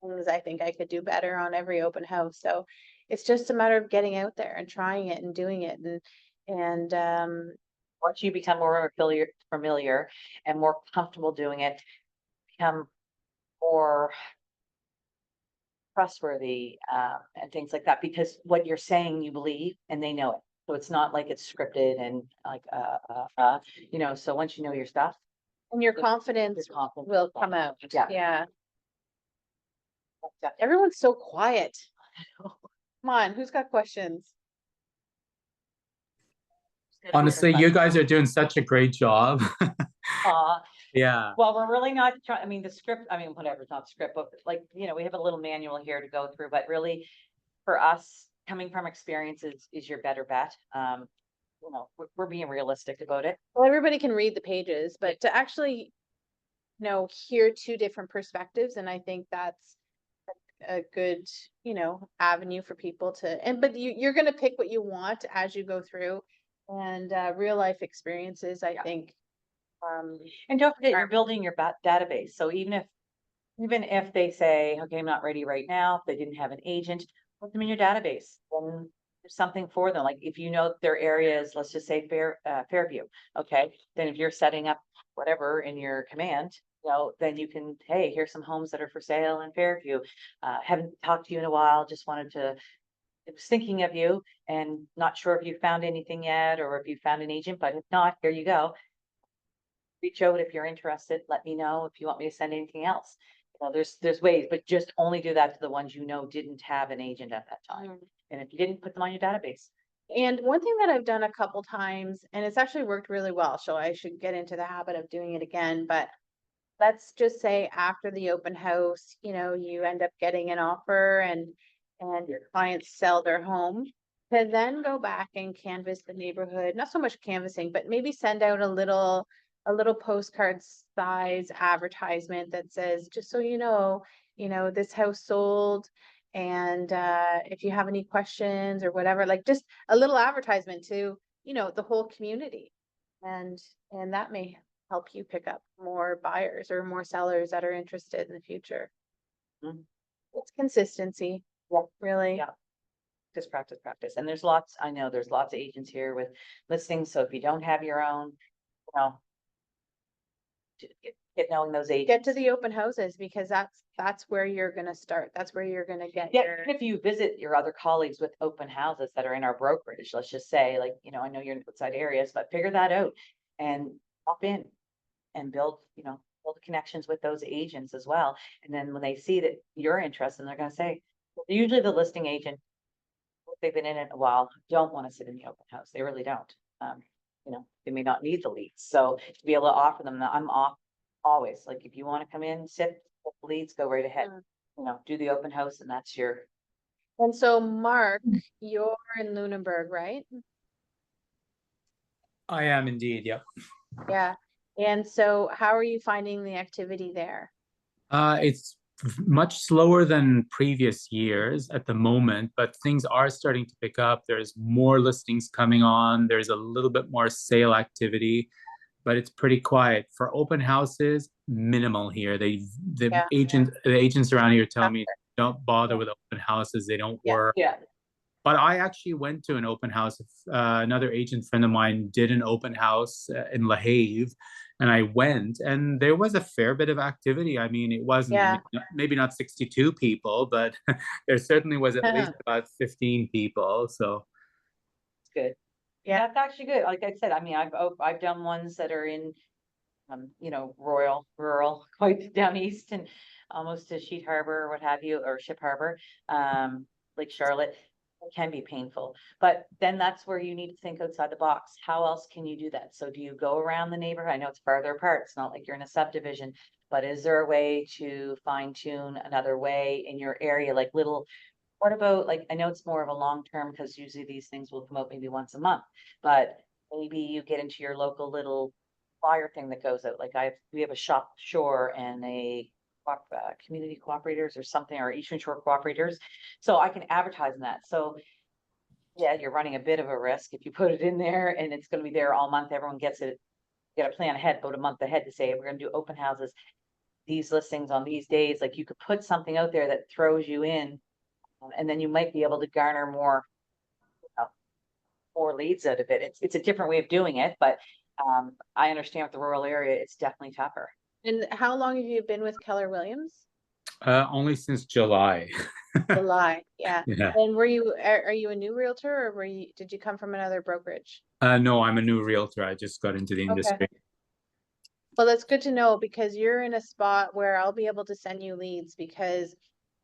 Speaker 3: things I think I could do better on every open house. So it's just a matter of getting out there and trying it and doing it. And, And
Speaker 1: Once you become more familiar and more comfortable doing it, become more trustworthy, and things like that, because what you're saying you believe and they know it. So it's not like it's scripted and like, so once you know your stuff,
Speaker 3: and your
Speaker 1: Your
Speaker 3: confidence
Speaker 1: confidence
Speaker 3: will
Speaker 1: will
Speaker 3: come out.
Speaker 1: Yeah.
Speaker 3: Yeah.
Speaker 1: definitely.
Speaker 3: Everyone's so quiet. Come on, who's got questions?
Speaker 4: Honestly, you guys are doing such a great job. Yeah.
Speaker 1: Well, we're really not trying, I mean, the script, I mean, whatever, it's not script, but like, we have a little manual here to go through, but really for us, coming from experiences is your better bet. We're being realistic about it.
Speaker 3: Well, everybody can read the pages, but to actually, hear two different perspectives, and I think that's a good, avenue for people to, but you're gonna pick what you want as you go through. And real life experiences, I
Speaker 1: Yeah.
Speaker 3: think.
Speaker 1: And don't forget, you're
Speaker 3: Are-
Speaker 1: building your database. So even if they say, okay, I'm not ready right now, if they didn't have an agent, put them in your database. Then there's something for them. Like if you know their areas, let's just say Fairview, okay? Then if you're setting up whatever in your command, then you can, hey, here's some homes that are for sale in Fairview. Haven't talked to you in a while, just wanted to, I was thinking of you and not sure if you found anything yet or if you found an agent, but if not, here you go. Reach out if you're interested. Let me know if you want me to send anything else. There's ways, but just only do that to the ones didn't have an agent at that time. And if you didn't, put them on your database.
Speaker 3: And one thing that I've done a couple times, and it's actually worked really well, so I should get into the habit of doing it again, but let's just say after the open house, you end up getting an offer and your clients sell their home, to then go back and canvass the neighborhood, not so much canvassing, but maybe send out a little postcard size advertisement that says, just so this house sold. And if you have any questions or whatever, like just a little advertisement to, the whole community. And that may help you pick up more buyers or more sellers that are interested in the future.
Speaker 1: Mhm.
Speaker 3: It's consistency, really.
Speaker 1: Yeah. Just practice. And I know there's lots of agents here with listings. So if you don't have your own, get knowing those agents.
Speaker 3: Get to the open houses, because that's where you're gonna start. That's where you're gonna get
Speaker 1: Yeah,
Speaker 3: your.
Speaker 1: even if you visit your other colleagues with open houses that are in our brokerage, let's just say, like, I know you're in outside areas, but figure that out and hop in and build connections with those agents as well. And then when they see that you're interested, they're gonna say, usually the listing agent, if they've been in it a while, don't want to sit in the open house. They really don't. They may not need the leads. So to be able to offer them, I'm off always. Like if you want to come in, sit with the leads, go right ahead. Do the open house, and that's your.
Speaker 3: And so, Mark, you're in Lunenburg, right?
Speaker 4: I am indeed. Yep.
Speaker 3: Yeah. And so how are you finding the activity there?
Speaker 4: It's much slower than previous years at the moment, but things are starting to pick up. There's more listings coming on. There's a little bit more sale activity, but it's pretty quiet. For open houses, minimal here. The
Speaker 3: Yeah.
Speaker 4: agents around here tell me don't bother with open houses. They don't work.
Speaker 1: Yeah.
Speaker 4: But I actually went to an open house. Another agent friend of mine did an open house in La Have, and I went, and there was a fair bit of activity. I mean, it wasn't maybe not 62 people, but there certainly was at least about 15 people. So
Speaker 1: It's good.
Speaker 3: Yeah.
Speaker 1: That's actually good. Like I said, I mean, I've done ones that are in, rural, quite down east and almost to Sheet Harbor or what have you, or Ship Harbor, Lake Charlotte. It can be painful, but then that's where you need to think outside the box. How else can you do that? So do you go around the neighborhood? I know it's farther apart. It's not like you're in a subdivision, but is there a way to fine tune another way in your area? Like what about, like, I know it's more of a long term because usually these things will come out maybe once a month, but maybe you get into your local little flyer thing that goes out. Like we have a Shop Shore and a community cooperators or something, or Eastern Shore cooperators. So I can advertise in that. So yeah, you're running a bit of a risk if you put it in there and it's going to be there all month. Everyone gets it. You got to plan ahead, about a month ahead to say, we're going to do open houses, these listings on these days. Like you could put something out there that throws you in, and then you might be able to garner more more leads out of it. It's a different way of doing it, but I understand with the rural area, it's definitely tougher.
Speaker 3: And how long have you been with Keller Williams?
Speaker 4: Only since July.
Speaker 3: July, yeah.
Speaker 4: Yeah.
Speaker 3: And are you a new realtor or did you come from another brokerage?
Speaker 4: No, I'm a new realtor. I just got into the industry.
Speaker 3: Well, that's good to know because you're in a spot where I'll be able to send you leads because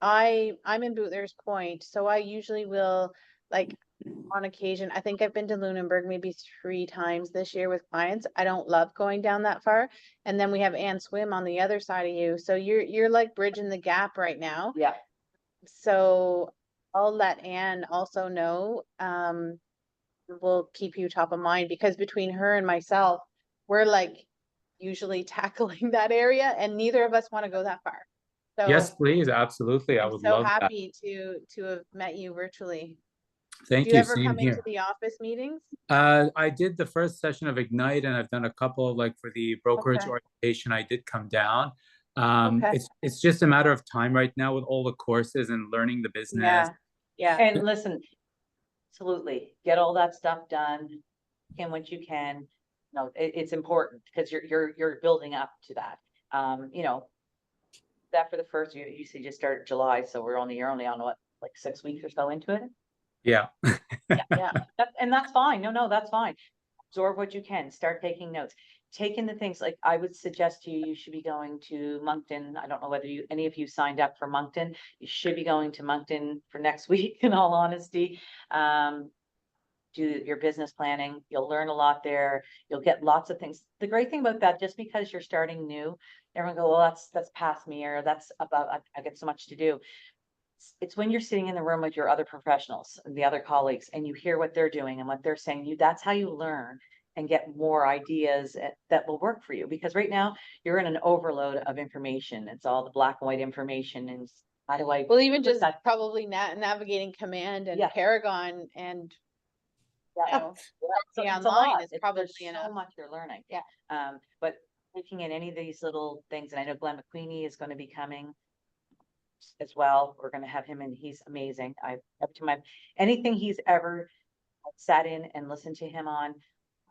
Speaker 3: I'm in Boothers Point, so I usually will, like, on occasion, I think I've been to Lunenburg maybe 3 times this year with clients. I don't love going down that far. And then we have Ann Swim on the other side of you. So you're like bridging the gap right now.
Speaker 1: Yeah.
Speaker 3: So I'll let Ann also know. We'll keep you top of mind because between her and myself, we're like usually tackling that area and neither of us want to go that far. So
Speaker 4: Yes, please. Absolutely. I
Speaker 3: I'm
Speaker 4: would
Speaker 3: so
Speaker 4: love that.
Speaker 3: happy to have met you virtually.
Speaker 4: Thank
Speaker 3: Do you
Speaker 4: you.
Speaker 3: ever
Speaker 4: Same
Speaker 3: come into
Speaker 4: here.
Speaker 3: the office meetings?
Speaker 4: I did the first session of Ignite and I've done a couple like for the brokerage
Speaker 3: Okay.
Speaker 4: orientation. I did come down.
Speaker 3: Okay.
Speaker 4: It's just a matter of time right now with all the courses and learning the business.
Speaker 3: Yeah. Yeah.
Speaker 1: And listen, absolutely, get all that stuff done, what you can. No, it's important because you're building up to that. You know, that for the first year, you say just started July, so you're only on what, like 6 weeks or so into it?
Speaker 4: Yeah.
Speaker 3: Yeah.
Speaker 1: And that's fine. No, that's fine. Absorb what you can, start taking notes. Take in the things like I would suggest to you, you should be going to Moncton. I don't know whether any of you signed up for Moncton. You should be going to Moncton for next week, in all honesty. Do your business planning. You'll learn a lot there. You'll get lots of things. The great thing about that, just because you're starting new, everyone go, well, that's past me, or that's about, I get so much to do. It's when you're sitting in the room with your other professionals and the other colleagues and you hear what they're doing and what they're saying, that's how you learn and get more ideas that will work for you. Because right now you're in an overload of information. It's all the black and white information. And how do I,
Speaker 3: Well, even
Speaker 1: put
Speaker 3: just
Speaker 1: that-
Speaker 3: probably navigating Command and
Speaker 1: Yeah.
Speaker 3: Paragon and
Speaker 1: Yeah.
Speaker 3: know,
Speaker 1: So
Speaker 3: be
Speaker 1: it's a
Speaker 3: online
Speaker 1: lot.
Speaker 3: is
Speaker 1: There's
Speaker 3: probably
Speaker 1: so
Speaker 3: enough.
Speaker 1: much you're learning.
Speaker 3: Yeah.
Speaker 1: But looking at any of these little things, and I know Glenn McQueenie is going to be coming as well. We're going to have him, and he's amazing. Anything he's ever sat in and listened to him on,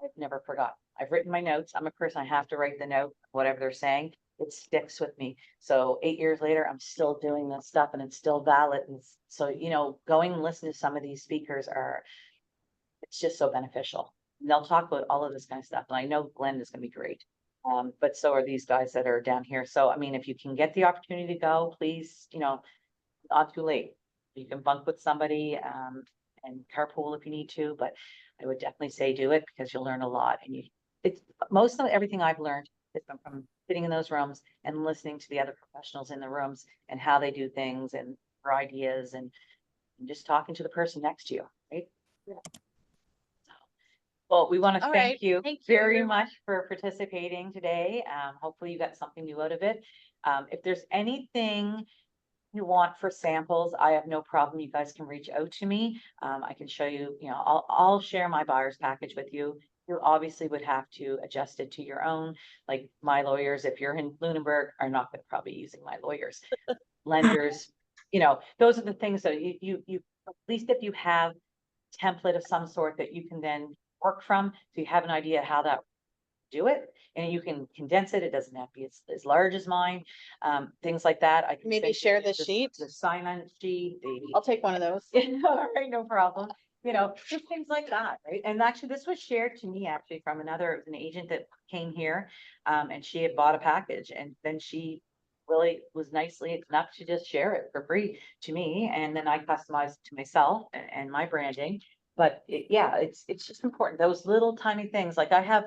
Speaker 1: I've never forgotten. I've written my notes. I'm a person, I have to write the note, whatever they're saying, it sticks with me. So 8 years later, I'm still doing this stuff and it's still valid. And so, going and listening to some of these speakers it's just so beneficial. And they'll talk about all of this kind of stuff. And I know Glenn is going to be great. But so are these guys that are down here. So, I mean, if you can get the opportunity to go, please, not too late. You can bunk with somebody, and carpool if you need to, but I would definitely say do it because you'll learn a lot. And it's most of everything I've learned has been from sitting in those rooms and listening to the other professionals in the rooms and how they do things and their ideas and just talking to the person next to you, right? Yeah. Well, we want to
Speaker 3: All right.
Speaker 1: thank you
Speaker 3: Thank you
Speaker 1: very
Speaker 3: very
Speaker 1: much for participating today. Hopefully you got something new out of it. If there's anything you want for samples, I have no problem. You guys can reach out to me. I can show you, I'll share my buyer's package with you. You obviously would have to adjust it to your own, like my lawyers, if you're in Lunenburg, are not going to probably be using my lawyers. Lenders, those are the things that you at least if you have a template of some sort that you can then work from, so you have an idea how that do it, and you can condense it. It doesn't have to be as large as mine. Things like that. I can
Speaker 3: Maybe
Speaker 1: send you
Speaker 3: share the sheet.
Speaker 1: the sign-on sheet,
Speaker 3: I'll take one of those.
Speaker 1: all right, no problem. Just things like that, right? And actually, this was shared to me actually from it was an agent that came here, and she had bought a package, and then she really was nicely enough to just share it for free to me, and then I customized it to myself and my branding. But it's just important, those little tiny things. Like I have,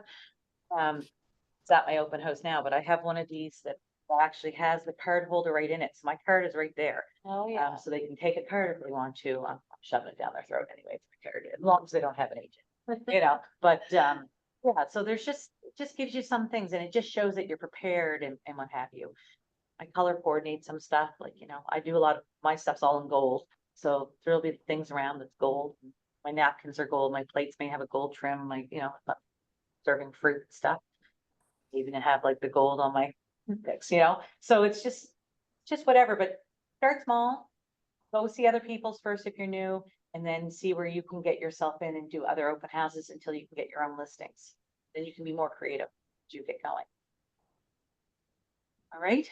Speaker 1: it's at my open house now, but I have one of these that actually has the card holder right in it. So my card is right there.
Speaker 3: Oh,
Speaker 1: So they can take a card if they want to. I'm shoving it down their throat anyway, it's my card, as long as they don't have an agent, but, so it just gives you some things and it just shows that you're prepared and what have you. I color coordinate some stuff, like, I do a lot of, my stuff's all in gold. So there'll be things around that's gold. My napkins are gold, my plates may have a gold trim, like, serving fruit and stuff. Even to have like the gold on my picks, so it's just whatever, but start small. Go see other people's first if you're new, and then see where you can get yourself in and do other open houses until you can get your own listings. Then you can be more creative as you get going. All right.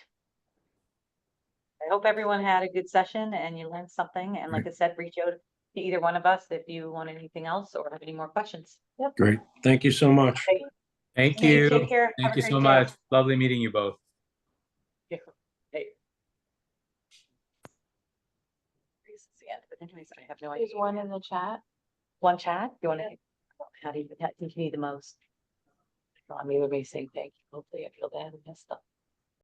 Speaker 1: I hope everyone had a good session and you learned something. And like I said, reach out to either one of us if you want anything else or have any more questions. Yep.
Speaker 9: Great. Thank you so much.
Speaker 1: Okay.
Speaker 4: Thank
Speaker 1: Hey,
Speaker 4: you.
Speaker 1: take care.
Speaker 4: Thank
Speaker 1: Have a
Speaker 4: you
Speaker 1: great
Speaker 4: so
Speaker 1: day.
Speaker 4: much. Lovely meeting you both.
Speaker 1: Yeah. Hey. This is the end, but anyways, I have no idea.
Speaker 2: There's one in the chat.
Speaker 1: One chat? You want to, how do you need the most? I mean, everybody saying thank you. Hopefully I feel bad and messed up.